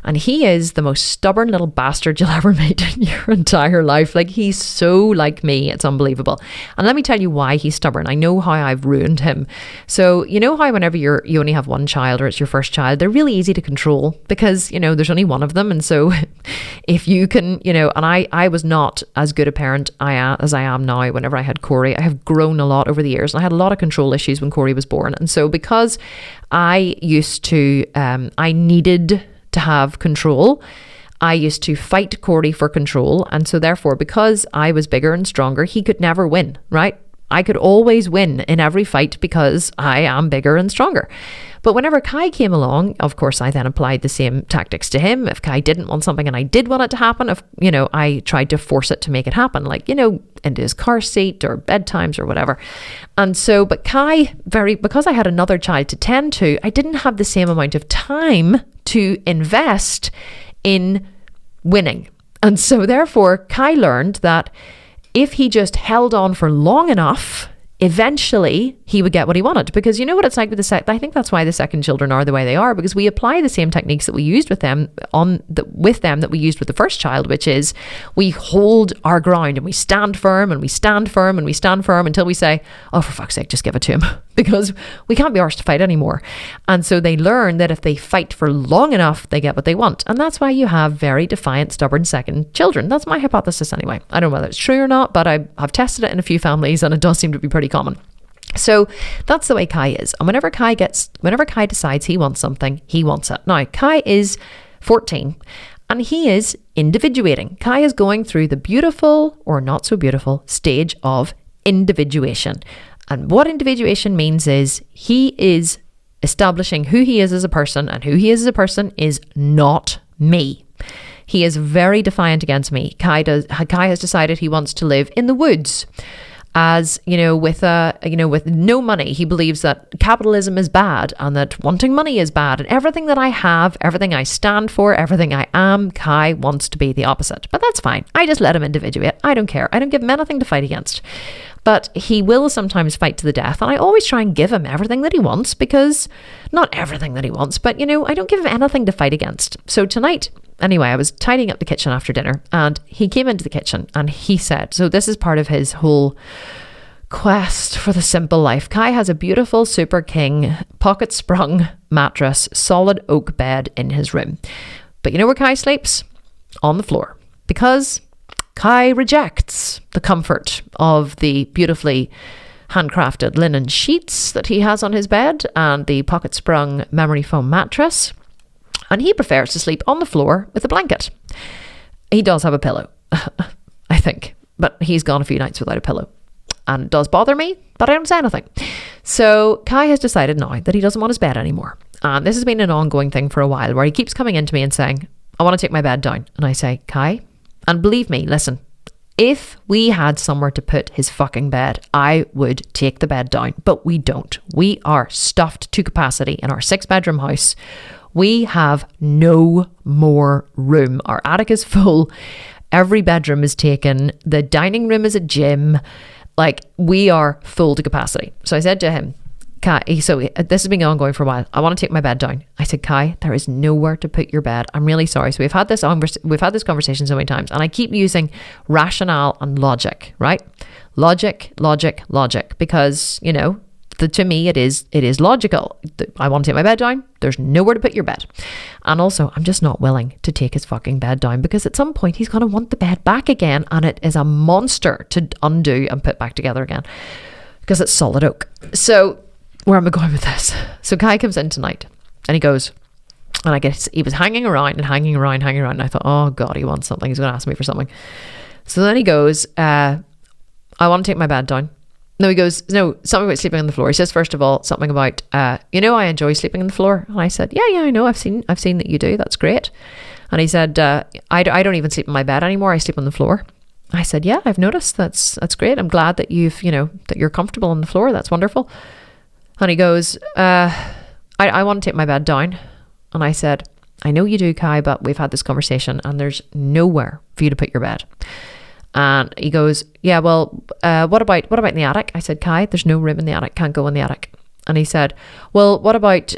and he is the most stubborn little bastard you'll ever meet in your entire life. Like, he's so like me, it's unbelievable. And let me tell you why he's stubborn. I know how I've ruined him. So you know how whenever you only have one child or it's your first child, they're really easy to control because, there's only one of them. And so if you can, and I was not as good a parent as I am now whenever I had Corey. I have grown a lot over the years, and I had a lot of control issues when Corey was born. And so because I needed to have control, I used to fight Corey for control. And so therefore, because I was bigger and stronger, he could never win, right? I could always win in every fight because I am bigger and stronger. But whenever Kai came along, of course, I then applied the same tactics to him. If Kai didn't want something and I did want it to happen, I tried to force it to make it happen, like, into his car seat or bedtimes or whatever. And so, but Kai, because I had another child to tend to, I didn't have the same amount of time to invest in winning. And so therefore, Kai learned that if he just held on for long enough, eventually he would get what he wanted. Because you know what it's like with I think that's why the second children are the way they are, because we apply the same techniques that we used with them that we used with the first child, which is we hold our ground and we stand firm and we stand firm and we stand firm until we say, oh, for fuck's sake, just give it to him, because we can't be arsed to fight anymore. And so they learn that if they fight for long enough, they get what they want. And that's why you have very defiant, stubborn second children. That's my hypothesis anyway. I don't know whether it's true or not, but I've tested it in a few families and it does seem to be pretty common. So that's the way Kai is. And whenever Kai decides he wants something, he wants it. Now, Kai is 14 and he is individuating. Kai is going through the beautiful or not so beautiful stage of individuation. And what individuation means is he is establishing who he is as a person, and who he is as a person is not me. He is very defiant against me. Kai has decided he wants to live in the woods. As with no money. He believes that capitalism is bad and that wanting money is bad, and everything that I have, everything I stand for, everything I am, Kai wants to be the opposite. But that's fine. I just let him individuate. I don't care. I don't give him anything to fight against. But he will sometimes fight to the death, and I always try and give him everything that he wants, because not everything that he wants, but I don't give him anything to fight against. So tonight, anyway, I was tidying up the kitchen after dinner, and he came into the kitchen and he said, so this is part of his whole quest for the simple life. Kai has a beautiful Super King pocket sprung mattress, solid oak bed in his room. But you know where Kai sleeps? On the floor. Because Kai rejects the comfort of the beautifully handcrafted linen sheets that he has on his bed and the pocket sprung memory foam mattress. And he prefers to sleep on the floor with a blanket. He does have a pillow, I think. but he's gone a few nights without a pillow. And it does bother me, but I don't say anything. So Kai has decided now that he doesn't want his bed anymore. And this has been an ongoing thing for a while, where he keeps coming into me and saying, I want to take my bed down. And I say, Kai, and believe me, listen, if we had somewhere to put his fucking bed, I would take the bed down, but we don't. We are stuffed to capacity in our 6-bedroom house. We have no more room. Our attic is full. Every bedroom is taken. The dining room is a gym. Like, we are full to capacity. So I said to him, Kai, so this has been ongoing for a while. I want to take my bed down. I said, Kai, there is nowhere to put your bed. I'm really sorry. So we've had this conversation so many times, and I keep using rationale and logic, right? Logic, because, you know, to me, it is logical. I want to take my bed down. There's nowhere to put your bed. And also, I'm just not willing to take his fucking bed down, because at some point he's going to want the bed back again, and it is a monster to undo and put back together again, because it's solid oak. So where am I going with this? So Kai comes in tonight and he goes, and I guess he was hanging around. And I thought, oh God, he wants something. He's going to ask me for something. So then he goes, I want to take my bed down. No, he goes, no, something about sleeping on the floor. He says, first of all, something about, you know, I enjoy sleeping on the floor. And I said, yeah, I know. I've seen that you do. That's great. And he said, I don't even sleep in my bed anymore. I sleep on the floor. I said, yeah, I've noticed. That's great. I'm glad that that you're comfortable on the floor. That's wonderful. And he goes, I want to take my bed down. And I said, I know you do, Kai, but we've had this conversation and there's nowhere for you to put your bed. And he goes, yeah, well, what about in the attic? I said, Kai, there's no room in the attic. Can't go in the attic. And he said, well, what about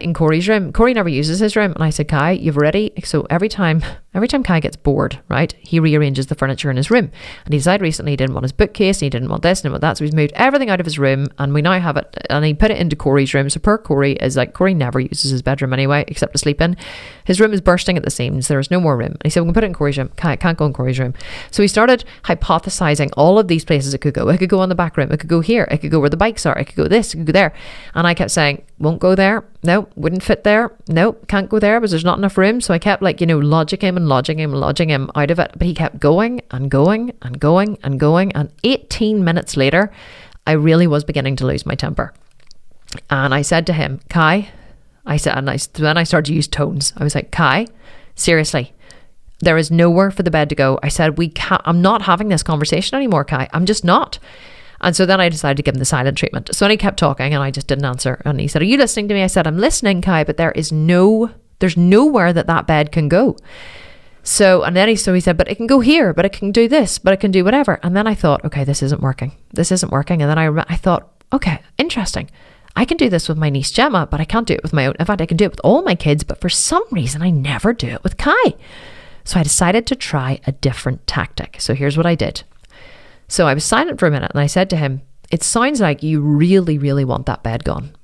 in Corey's room? Corey never uses his room. And I said, Kai, you've already... So every time Kai gets bored, right, he rearranges the furniture in his room. And he decided recently he didn't want his bookcase, and he didn't want this, and didn't want that. So he's moved everything out of his room, and we now have it. And he put it into Corey's room. So poor Corey is like... Corey never uses his bedroom anyway, except to sleep in. His room is bursting at the seams. There is no more room. And he said, we can put it in Corey's room. Kai, can't go in Corey's room. So he started hypothesizing all of these places it could go. It could go on the back room. It could go here. It could go where the bikes are. It could go this. It could go there. And I kept saying, won't go there. No, wouldn't fit there. No, can't go there because there's not enough room. So I kept lodging him out of it. But he kept going and going and going and going. And 18 minutes later, I really was beginning to lose my temper. And I said to him, Kai, then I started to use tones. I was like, Kai, seriously, there is nowhere for the bed to go. I said, I'm not having this conversation anymore, Kai. I'm just not. And so then I decided to give him the silent treatment. So then he kept talking and I just didn't answer. And he said, are you listening to me? I said, I'm listening, Kai, but there's nowhere that bed can go. So he said, but it can go here, but it can do this, but it can do whatever. And then I thought, okay, this isn't working. And then I thought, okay, interesting. I can do this with my niece Gemma, but I can't do it with my own. In fact, I can do it with all my kids, but for some reason I never do it with Kai. So I decided to try a different tactic. So here's what I did. So I was silent for a minute and I said to him, it sounds like you really, really want that bed gone.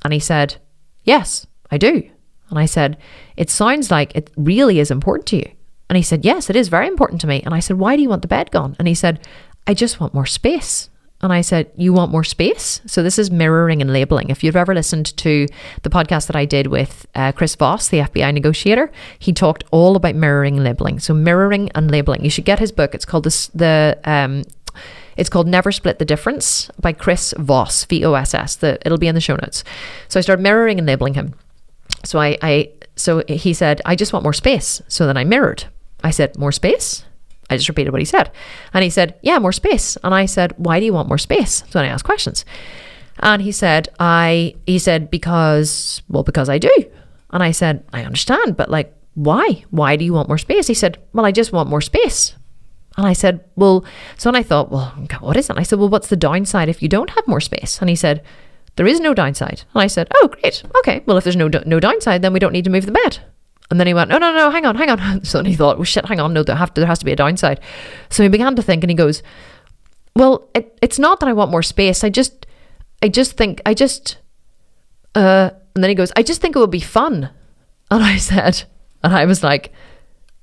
And he said, yes, I do. And I said, it sounds like it really is important to you. And he said, yes, it is very important to me. And I said, why do you want the bed gone? And he said, I just want more space. And I said, you want more space? So this is mirroring and labeling. If you've ever listened to the podcast that I did with Chris Voss, the FBI negotiator, he talked all about mirroring and labeling. So mirroring and labeling. You should get his book. It's called it's called Never Split the Difference by Chris Voss, Voss. It'll be in the show notes. So I started mirroring and labeling him. So so he said, I just want more space. So then I mirrored. I said, more space? I just repeated what he said. And he said, yeah, more space. And I said, why do you want more space? So then I asked questions. And he said, because I do. And I said, I understand, but like, why? Why do you want more space? He said, well, I just want more space. And I said, well, so then I thought, well, what is it? And I said, well, what's the downside if you don't have more space? And he said, there is no downside. And I said, oh, great. Okay. Well, if there's no downside, then we don't need to move the bed. And then he went, no, hang on. So then he thought, well, shit, hang on. No, there has to be a downside. So he began to think and he goes, well, it's not that I want more space. And then he goes, I just think it would be fun. And I said, and I was like,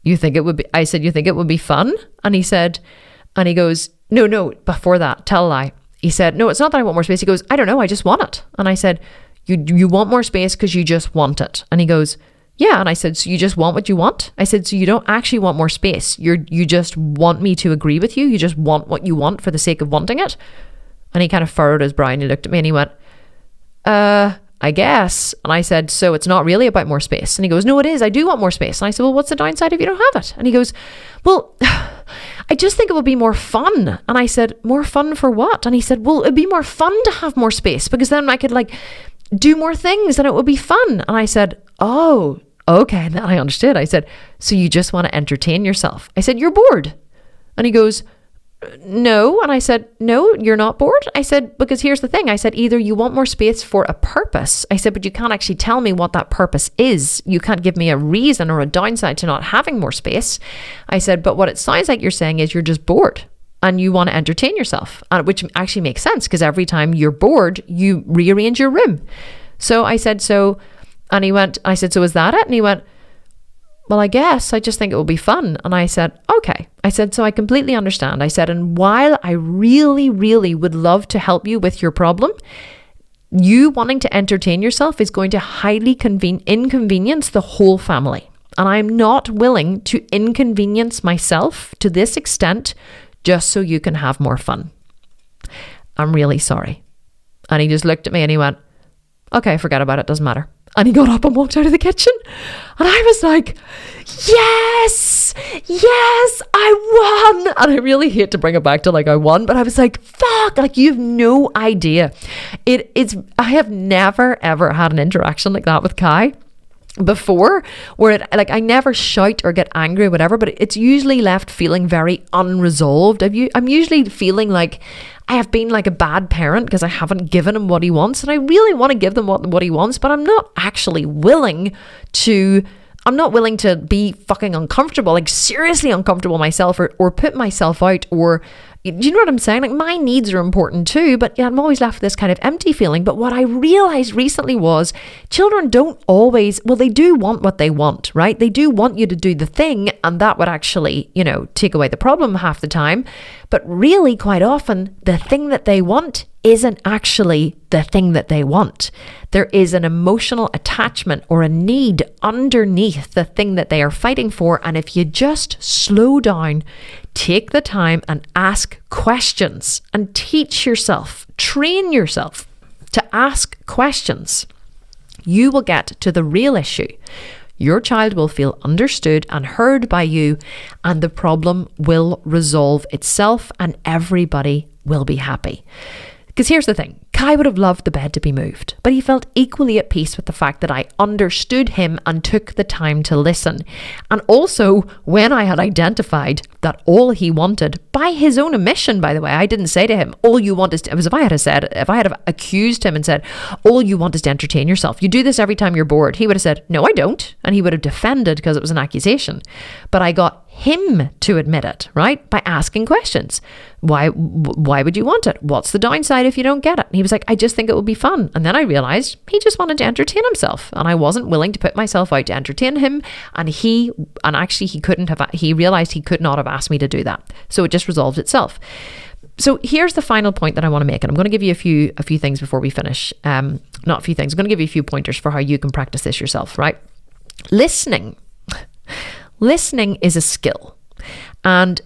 you think it would be, I said, you think it would be fun? And he said, and he goes, no, before that, tell a lie. He said, no, it's not that I want more space. He goes, I don't know, I just want it. And I said, you want more space because you just want it. And he goes, yeah. And I said, so you just want what you want? I said, so you don't actually want more space. You just want me to agree with you. You just want what you want for the sake of wanting it. And he kind of furrowed his brow and he looked at me and he went, I guess. And I said, so it's not really about more space? And he goes, no, it is. I do want more space. And I said, well, what's the downside if you don't have it? And he goes, well, I just think it would be more fun. And I said, more fun for what? And he said, well, it'd be more fun to have more space because then I could like do more things and it would be fun. And I said, oh, okay. And then I understood. I said, so you just want to entertain yourself? I said, you're bored. And he goes, no. And I said, no, you're not bored. I said, because here's the thing. I said, either you want more space for a purpose. I said, but you can't actually tell me what that purpose is. You can't give me a reason or a downside to not having more space. I said, but what it sounds like you're saying is you're just bored and you want to entertain yourself, which actually makes sense because every time you're bored, you rearrange your room. So I said, and he went, I said, so is that it? And he went, well, I guess I just think it will be fun. And I said, okay. I said, so I completely understand. I said, and while I really, really would love to help you with your problem, you wanting to entertain yourself is going to highly inconvenience the whole family. And I'm not willing to inconvenience myself to this extent just so you can have more fun. I'm really sorry. And he just looked at me and he went, okay, forget about it. Doesn't matter. And he got up and walked out of the kitchen. And I was like, yes, I won. And I really hate to bring it back to like I won, but I was like, fuck, like you have no idea. I have never, ever had an interaction like that with Kai before where I never shout or get angry or whatever, but it's usually left feeling very unresolved. I'm usually feeling like I have been like a bad parent because I haven't given him what he wants, and I really want to give them what he wants, but I'm not actually willing to be fucking uncomfortable, like seriously uncomfortable myself or put myself out, or do you know what I'm saying? Like my needs are important too, but yeah, I'm always left with this kind of empty feeling. But what I realized recently was children don't always, well, they do want what they want, right? They do want you to do the thing, and that would actually, take away the problem half the time. But really, quite often, the thing that they want isn't actually the thing that they want. There is an emotional attachment or a need underneath the thing that they are fighting for. And if you just slow down, take the time and ask questions and teach yourself, train yourself to ask questions, you will get to the real issue. Your child will feel understood and heard by you, and the problem will resolve itself and everybody will be happy. Because here's the thing, Kai would have loved the bed to be moved, but he felt equally at peace with the fact that I understood him and took the time to listen. And also, when I had identified that all he wanted, by his own admission, by the way, I didn't say to him, all you want is to, if I had accused him and said, all you want is to entertain yourself. You do this every time you're bored. He would have said, no, I don't. And he would have defended because it was an accusation. But I got him to admit it, right? By asking questions. Why would you want it? What's the downside if you don't get it? And he was like, I just think it would be fun. And then I realized he just wanted to entertain himself, and I wasn't willing to put myself out to entertain him. And he realized he could not have asked me to do that. So it just resolved itself. So here's the final point that I want to make, and I'm going to give you a few things before we finish. Not a few things. I'm going to give you a few pointers for how you can practice this yourself, right? Listening is a skill, and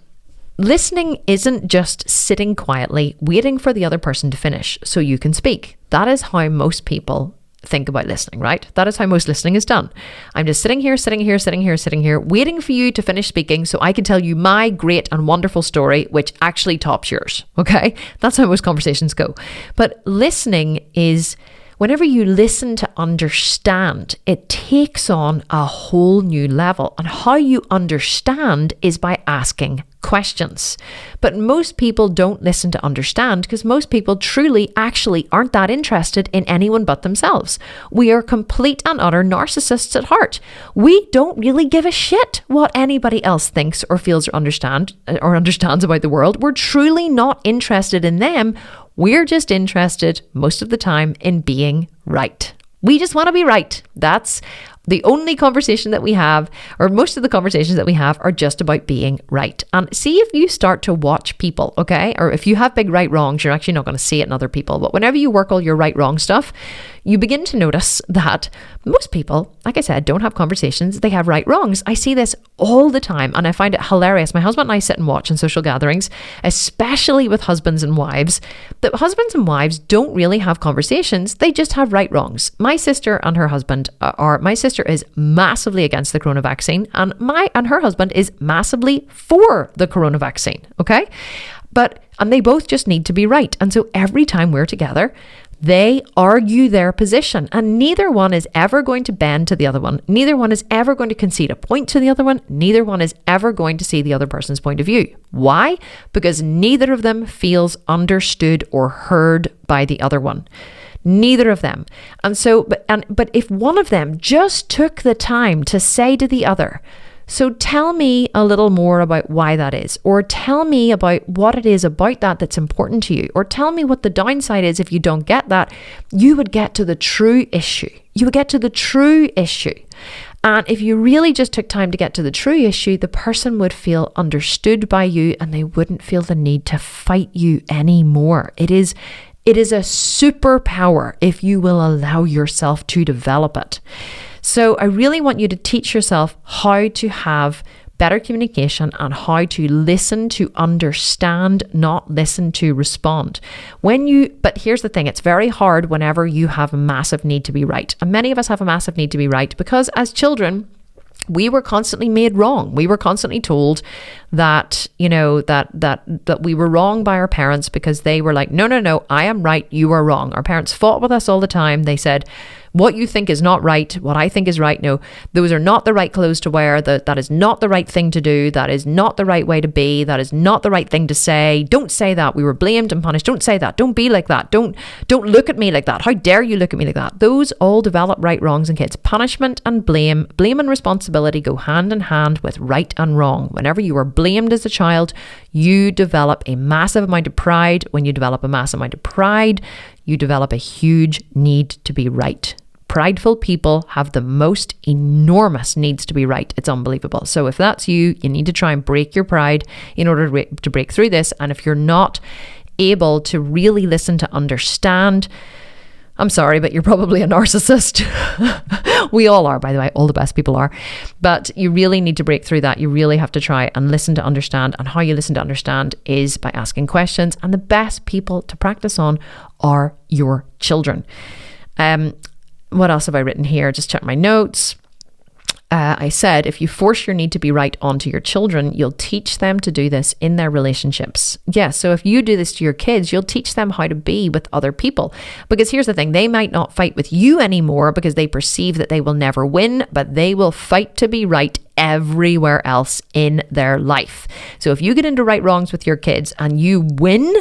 listening isn't just sitting quietly waiting for the other person to finish so you can speak. That is how most people think about listening, right? That is how most listening is done. I'm just sitting here, waiting for you to finish speaking so I can tell you my great and wonderful story, which actually tops yours. Okay? That's how most conversations go. But listening is, whenever you listen to understand, it takes on a whole new level. And how you understand is by asking questions. But most people don't listen to understand because most people truly actually aren't that interested in anyone but themselves. We are complete and utter narcissists at heart. We don't really give a shit what anybody else thinks or feels or understands about the world. We're truly not interested in them. We're just interested most of the time in being right. We just want to be right. That's the only conversation that we have, or most of the conversations that we have are just about being right. And see if you start to watch people, okay? Or if you have big right wrongs, you're actually not going to see it in other people. But whenever you work all your right wrong stuff, you begin to notice that most people like I said, don't have conversations. They have right wrongs. I see this all the time and I find it hilarious. My husband and I sit and watch in social gatherings, especially with husbands and wives, that husbands and wives don't really have conversations. They just have right wrongs. My sister and her husband my sister is massively against the corona vaccine and her husband is massively for the corona vaccine. Okay. And they both just need to be right. And so every time we're together, they argue their position and neither one is ever going to bend to the other one. Neither one is ever going to concede a point to the other one. Neither one is ever going to see the other person's point of view. Why? Because neither of them feels understood or heard by the other one. Neither of them. And so, but if one of them just took the time to say to the other, so tell me a little more about why that is, or tell me about what it is about that that's important to you, or tell me what the downside is if you don't get that, you would get to the true issue. You would get to the true issue. And if you really just took time to get to the true issue, the person would feel understood by you and they wouldn't feel the need to fight you anymore. It is a superpower if you will allow yourself to develop it. So I really want you to teach yourself how to have better communication and how to listen to understand, not listen to respond. But here's the thing, it's very hard whenever you have a massive need to be right. And many of us have a massive need to be right because as children, we were constantly made wrong. We were constantly told that, that we were wrong by our parents because they were like, no, I am right, you are wrong. Our parents fought with us all the time. They said, what you think is not right, what I think is right. No, those are not the right clothes to wear. That is not the right thing to do. That is not the right way to be. That is not the right thing to say. Don't say that. We were blamed and punished. Don't say that. Don't be like that. Don't look at me like that. How dare you look at me like that? Those all develop right wrongs in kids. Punishment and blame and responsibility go hand in hand with right and wrong. Whenever you are blamed as a child, you develop a massive amount of pride. When you develop a massive amount of pride, you develop a huge need to be right. Prideful people have the most enormous needs to be right. It's unbelievable. So if that's you, you need to try and break your pride in order to break through this. And if you're not able to really listen to understand, I'm sorry, but you're probably a narcissist. We all are, by the way. All the best people are. But you really need to break through that. You really have to try and listen to understand. And how you listen to understand is by asking questions. And the best people to practice on are your children. What else have I written here? Just check my notes. I said, if you force your need to be right onto your children, you'll teach them to do this in their relationships. Yeah, so if you do this to your kids, you'll teach them how to be with other people. Because here's the thing, they might not fight with you anymore because they perceive that they will never win, but they will fight to be right everywhere else in their life. So if you get into right wrongs with your kids and you win,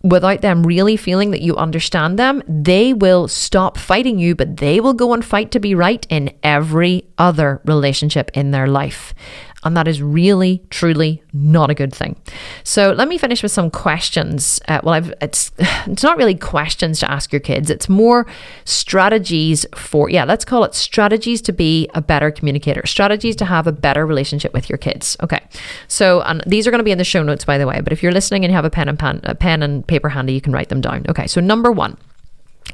without them really feeling that you understand them, they will stop fighting you, but they will go and fight to be right in every other relationship in their life. And that is really, truly not a good thing. So let me finish with some questions. It's not really questions to ask your kids. It's more strategies let's call it strategies to be a better communicator, strategies to have a better relationship with your kids. Okay. So, and these are going to be in the show notes, by the way, but if you're listening and you have a pen and paper handy, you can write them down. Okay. So number one,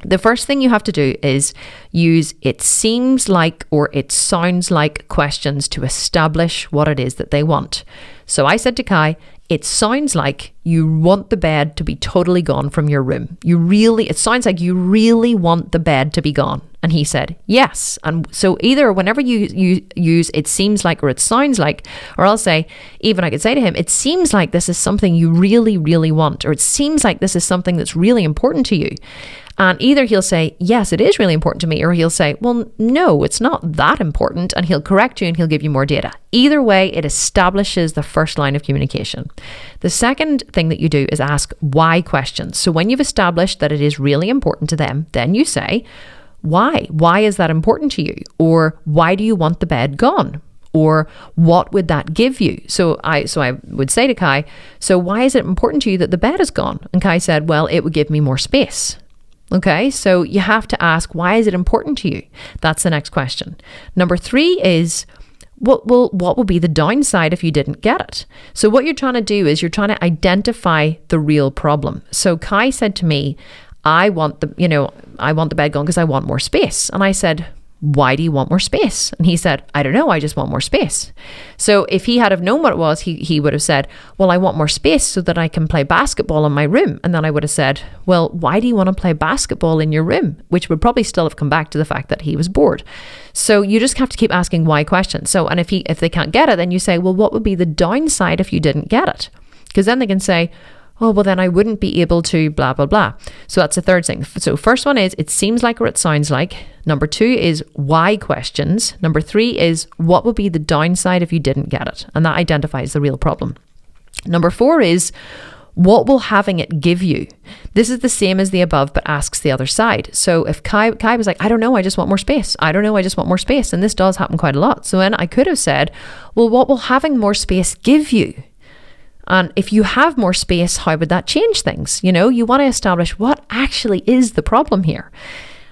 the first thing you have to do is use it seems like or it sounds like questions to establish what it is that they want. So I said to Kai, it sounds like you want the bed to be totally gone from your room. It sounds like you really want the bed to be gone. And he said, yes. And so either whenever you use it seems like or it sounds like, or I'll say, even I could say to him, it seems like this is something you really, really want, or it seems like this is something that's really important to you. And either he'll say, yes, it is really important to me, or he'll say, well, no, it's not that important. And he'll correct you and he'll give you more data. Either way, it establishes the first line of communication. The second thing that you do is ask why questions. So when you've established that it is really important to them, then you say, why? Why is that important to you? Or why do you want the bed gone? Or what would that give you? So I would say to Kai, so why is it important to you that the bed is gone? And Kai said, well, it would give me more space. Okay, so you have to ask, why is it important to you? That's the next question. Number 3 is, what will be the downside if you didn't get it? So what you're trying to do is you're trying to identify the real problem. So Kai said to me, I want the bed gone because I want more space. And I said, why do you want more space? And he said, I don't know, I just want more space. So if he had have known what it was, he would have said, well, I want more space so that I can play basketball in my room. And then I would have said, well, why do you want to play basketball in your room? Which would probably still have come back to the fact that he was bored. So you just have to keep asking why questions. So, and if they can't get it, then you say, well, what would be the downside if you didn't get it? Because then they can say, oh, well, then I wouldn't be able to blah, blah, blah. So that's the third thing. So first one is, it seems like or it sounds like. Number 2 is why questions. Number 3 is what would be the downside if you didn't get it? And that identifies the real problem. Number 4 is, what will having it give you? This is the same as the above, but asks the other side. So if Kai was like, I don't know, I just want more space. I don't know, I just want more space. And this does happen quite a lot. So then I could have said, well, what will having more space give you? And if you have more space, how would that change things? You know, you want to establish what actually is the problem here.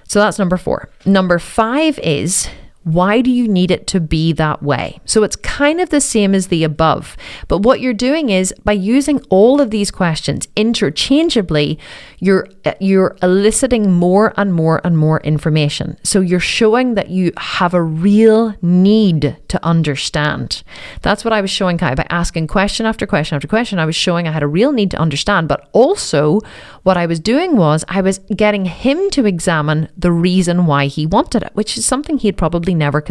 So that's number 4. Number 5 is, why do you need it to be that way? So it's kind of the same as the above, but what you're doing is by using all of these questions interchangeably, you're eliciting more and more and more information. So you're showing that you have a real need to understand. That's what I was showing Kai by asking question after question after question. I was showing I had a real need to understand, but also what I was doing was I was getting him to examine the reason why he wanted it, which is something he'd probably never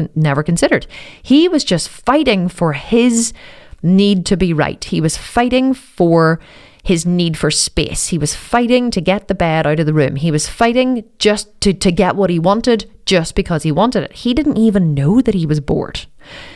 considered. He was just fighting for his need to be right. He was fighting for his need for space. He was fighting to get the bed out of the room. He was fighting just to get what he wanted just because he wanted it. He didn't even know that he was bored.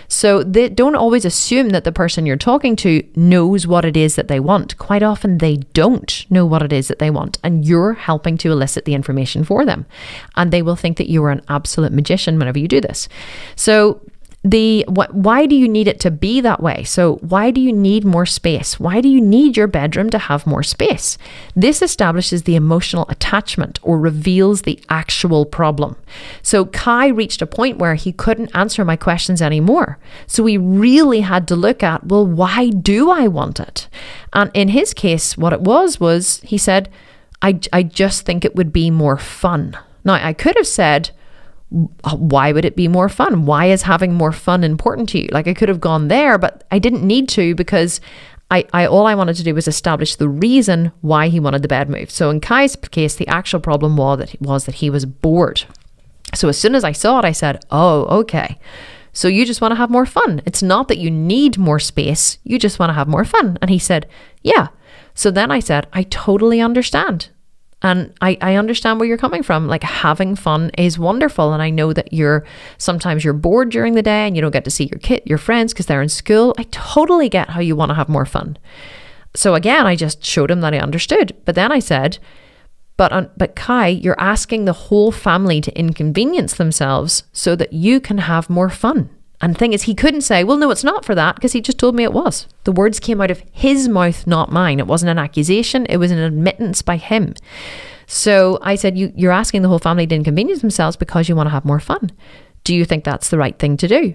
So don't always assume that the person you're talking to knows what it is that they want. Quite often they don't know what it is that they want, and you're helping to elicit the information for them. And they will think that you are an absolute magician whenever you do this. So why do you need it to be that way? So why do you need more space? Why do you need your bedroom to have more space? This establishes the emotional attachment or reveals the actual problem. So Kai reached a point where he couldn't answer my questions anymore. So we really had to look at, well, why do I want it? And in his case, what it was he said, I just think it would be more fun. Now, I could have said, why would it be more fun? Why is having more fun important to you? Like, I could have gone there, but I didn't need to, because all I wanted to do was establish the reason why he wanted the bed moved. So in Kai's case, the actual problem was that he was bored. So as soon as I saw it, I said, oh, okay. So you just want to have more fun. It's not that you need more space. You just want to have more fun. And he said, yeah. So then I said, I totally understand. And I understand where you're coming from. Like, having fun is wonderful. And I know that sometimes you're bored during the day and you don't get to see your friends because they're in school. I totally get how you want to have more fun. So again, I just showed him that I understood. But then I said, but Kai, you're asking the whole family to inconvenience themselves so that you can have more fun. And the thing is, he couldn't say, well, no, it's not for that, because he just told me it was. The words came out of his mouth, not mine. It wasn't an accusation. It was an admittance by him. So I said, you're asking the whole family to inconvenience themselves because you want to have more fun. Do you think that's the right thing to do?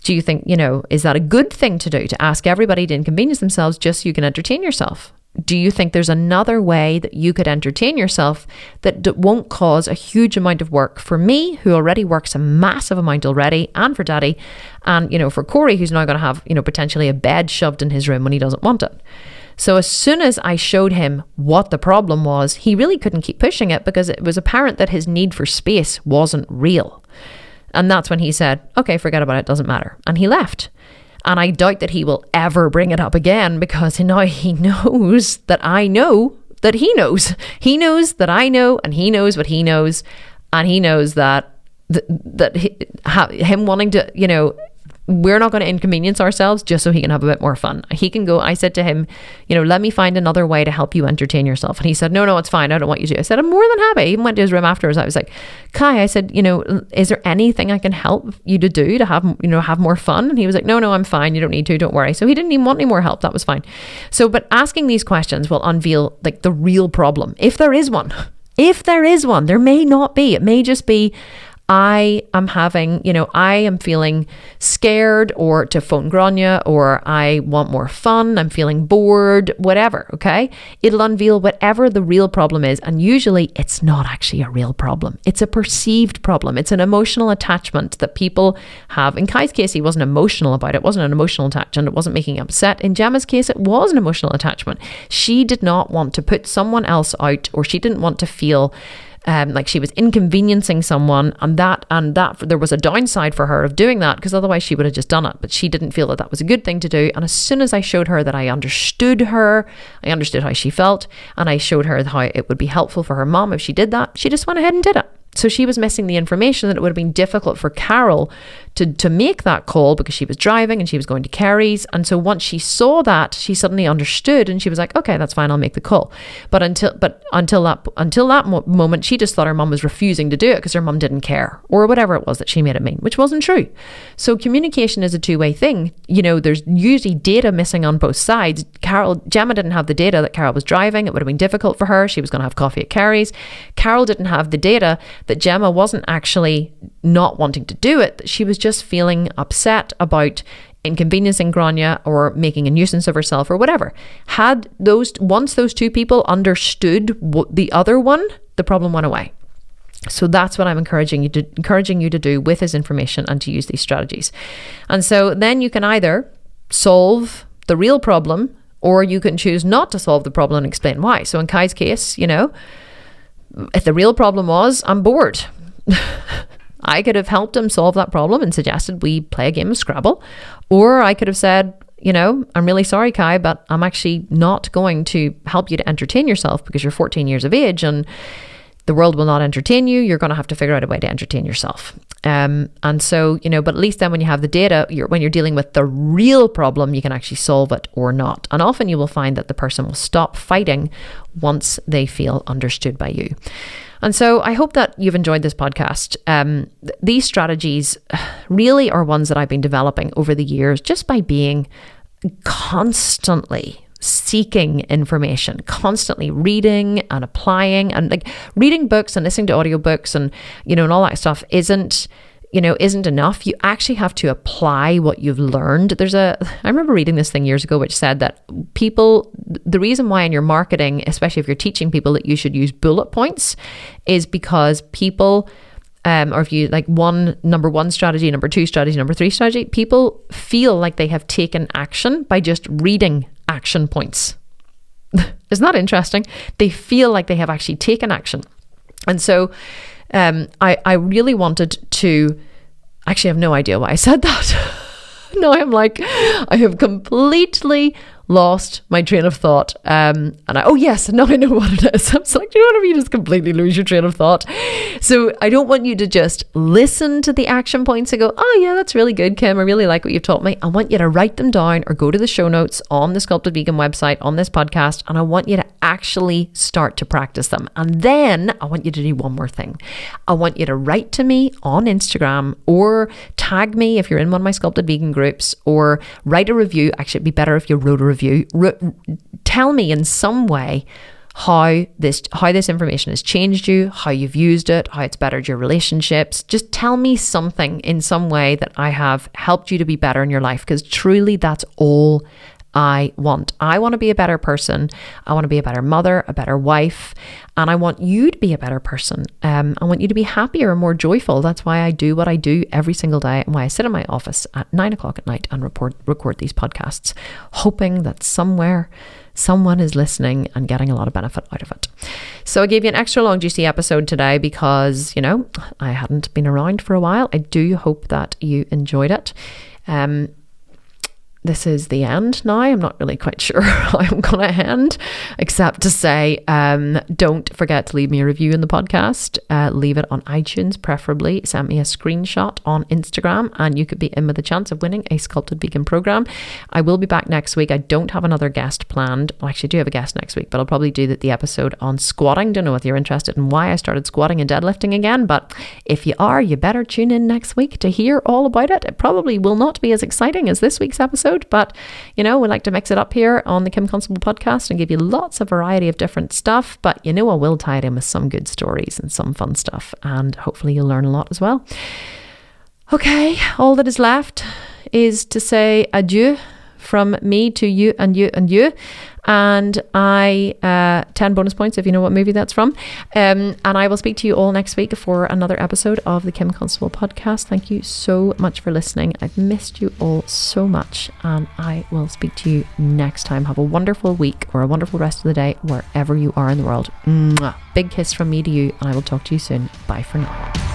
Do you think, is that a good thing to do, to ask everybody to inconvenience themselves just so you can entertain yourself? Do you think there's another way that you could entertain yourself that won't cause a huge amount of work for me, who already works a massive amount already, and for Daddy, and, for Corey, who's now going to have, potentially a bed shoved in his room when he doesn't want it? So as soon as I showed him what the problem was, he really couldn't keep pushing it, because it was apparent that his need for space wasn't real. And that's when he said, okay, forget about it, doesn't matter. And he left. And I doubt that he will ever bring it up again, because now he knows that I know that he knows. He knows that I know, and he knows what he knows. And he knows that him wanting to, we're not going to inconvenience ourselves just so he can have a bit more fun. He can go, I said to him, let me find another way to help you entertain yourself. And he said, no, it's fine. I don't want you to. I said, I'm more than happy. He even went to his room afterwards. I was like, Kai, I said, is there anything I can help you to do to have, have more fun? And he was like, no, I'm fine. You don't need to, don't worry. So he didn't even want any more help. That was fine. So, but asking these questions will unveil like the real problem. If there is one, there may not be. It may just be, I am having, I am feeling scared, or to phone Grania, or I want more fun, I'm feeling bored, whatever, okay? It'll unveil whatever the real problem is. And usually it's not actually a real problem. It's a perceived problem. It's an emotional attachment that people have. In Kai's case, he wasn't emotional about it. It wasn't an emotional attachment. It wasn't making him upset. In Gemma's case, it was an emotional attachment. She did not want to put someone else out, or she didn't want to feel like she was inconveniencing someone, and that there was a downside for her of doing that, because otherwise she would have just done it. But she didn't feel that was a good thing to do. And as soon as I showed her that I understood her, I understood how she felt, and I showed her how it would be helpful for her mom if she did that, she just went ahead and did it. So she was missing the information that it would have been difficult for Carol to make that call, because she was driving and she was going to Kerry's. And so once she saw that, she suddenly understood, and she was like, okay, that's fine, I'll make the call. But until that moment, she just thought her mum was refusing to do it because her mum didn't care, or whatever it was that she made it mean, which wasn't true. So communication is a two-way thing. There's usually data missing on both sides. Gemma didn't have the data that Carol was driving. It would have been difficult for her. She was going to have coffee at Kerry's. Carol didn't have the data that Gemma wasn't actually not wanting to do it, that she was just feeling upset about inconveniencing Grania or making a nuisance of herself or whatever. Once those two people understood the other one, the problem went away. So that's what I'm encouraging you to do with this information, and to use these strategies. And so then you can either solve the real problem, or you can choose not to solve the problem and explain why. So in Kai's case, if the real problem was, I'm bored, I could have helped him solve that problem and suggested we play a game of Scrabble. Or I could have said, I'm really sorry, Kai, but I'm actually not going to help you to entertain yourself, because you're 14 years of age and the world will not entertain you. You're going to have to figure out a way to entertain yourself. And so, but at least then when you have the data, when you're dealing with the real problem, you can actually solve it or not. And often you will find that the person will stop fighting once they feel understood by you. And so I hope that you've enjoyed this podcast. These strategies really are ones that I've been developing over the years, just by being constantly seeking information, constantly reading and applying, and like reading books and listening to audiobooks and, and all that stuff isn't enough. You actually have to apply what you've learned. I remember reading this thing years ago, which said that the reason why in your marketing, especially if you're teaching people that you should use bullet points, is because people, or if you like number one strategy, number two strategy, number three strategy, people feel like they have taken action by just reading action points. Isn't that interesting? They feel like they have actually taken action. And so I really wanted to, actually I have no idea why I said that. No, I'm like, I have completely lost my train of thought. Now I know what it is. I'm like, you know whenever you just completely lose your train of thought? So I don't want you to just listen to the action points and go, oh yeah, that's really good, Kim, I really like what you've taught me. I want you to write them down, or go to the show notes on the Sculpted Vegan website on this podcast, and I want you to actually start to practice them. And then I want you to do one more thing. I want you to write to me on Instagram, or tag me if you're in one of my Sculpted Vegan groups, or write a review. Actually, it'd be better if you wrote a review. Tell me in some way how this information has changed you, how you've used it, how it's bettered your relationships. Just tell me something in some way that I have helped you to be better in your life, because truly that's all I want. I want to be a better person. I want to be a better mother, a better wife, and I want you to be a better person. I want you to be happier and more joyful. That's why I do what I do every single day, and why I sit in my office at 9:00 at night and record these podcasts, hoping that somewhere someone is listening and getting a lot of benefit out of it. So I gave you an extra long, juicy episode today because, I hadn't been around for a while. I do hope that you enjoyed it. This is the end now. I'm not really quite sure how I'm going to end, except to say, don't forget to leave me a review in the podcast. Leave it on iTunes, preferably. Send me a screenshot on Instagram, and you could be in with a chance of winning a Sculpted Vegan program. I will be back next week. I don't have another guest planned. Well, actually, I do have a guest next week, but I'll probably do the episode on squatting. Don't know if you're interested in why I started squatting and deadlifting again, but if you are, you better tune in next week to hear all about it. It probably will not be as exciting as this week's episode, episode, but we like to mix it up here on the Kim Constable Podcast and give you lots of variety of different stuff. But I will tie it in with some good stories and some fun stuff, and hopefully you'll learn a lot as well. Okay, all that is left is to say adieu from me to you and you and you. And 10 bonus points if you know what movie that's from. And I will speak to you all next week for another episode of the Kim Constable Podcast. Thank you so much for listening. I've missed you all so much, and I will speak to you next time. Have a wonderful week or a wonderful rest of the day wherever you are in the world. Mwah. Big kiss from me to you, and I will talk to you soon. Bye for now.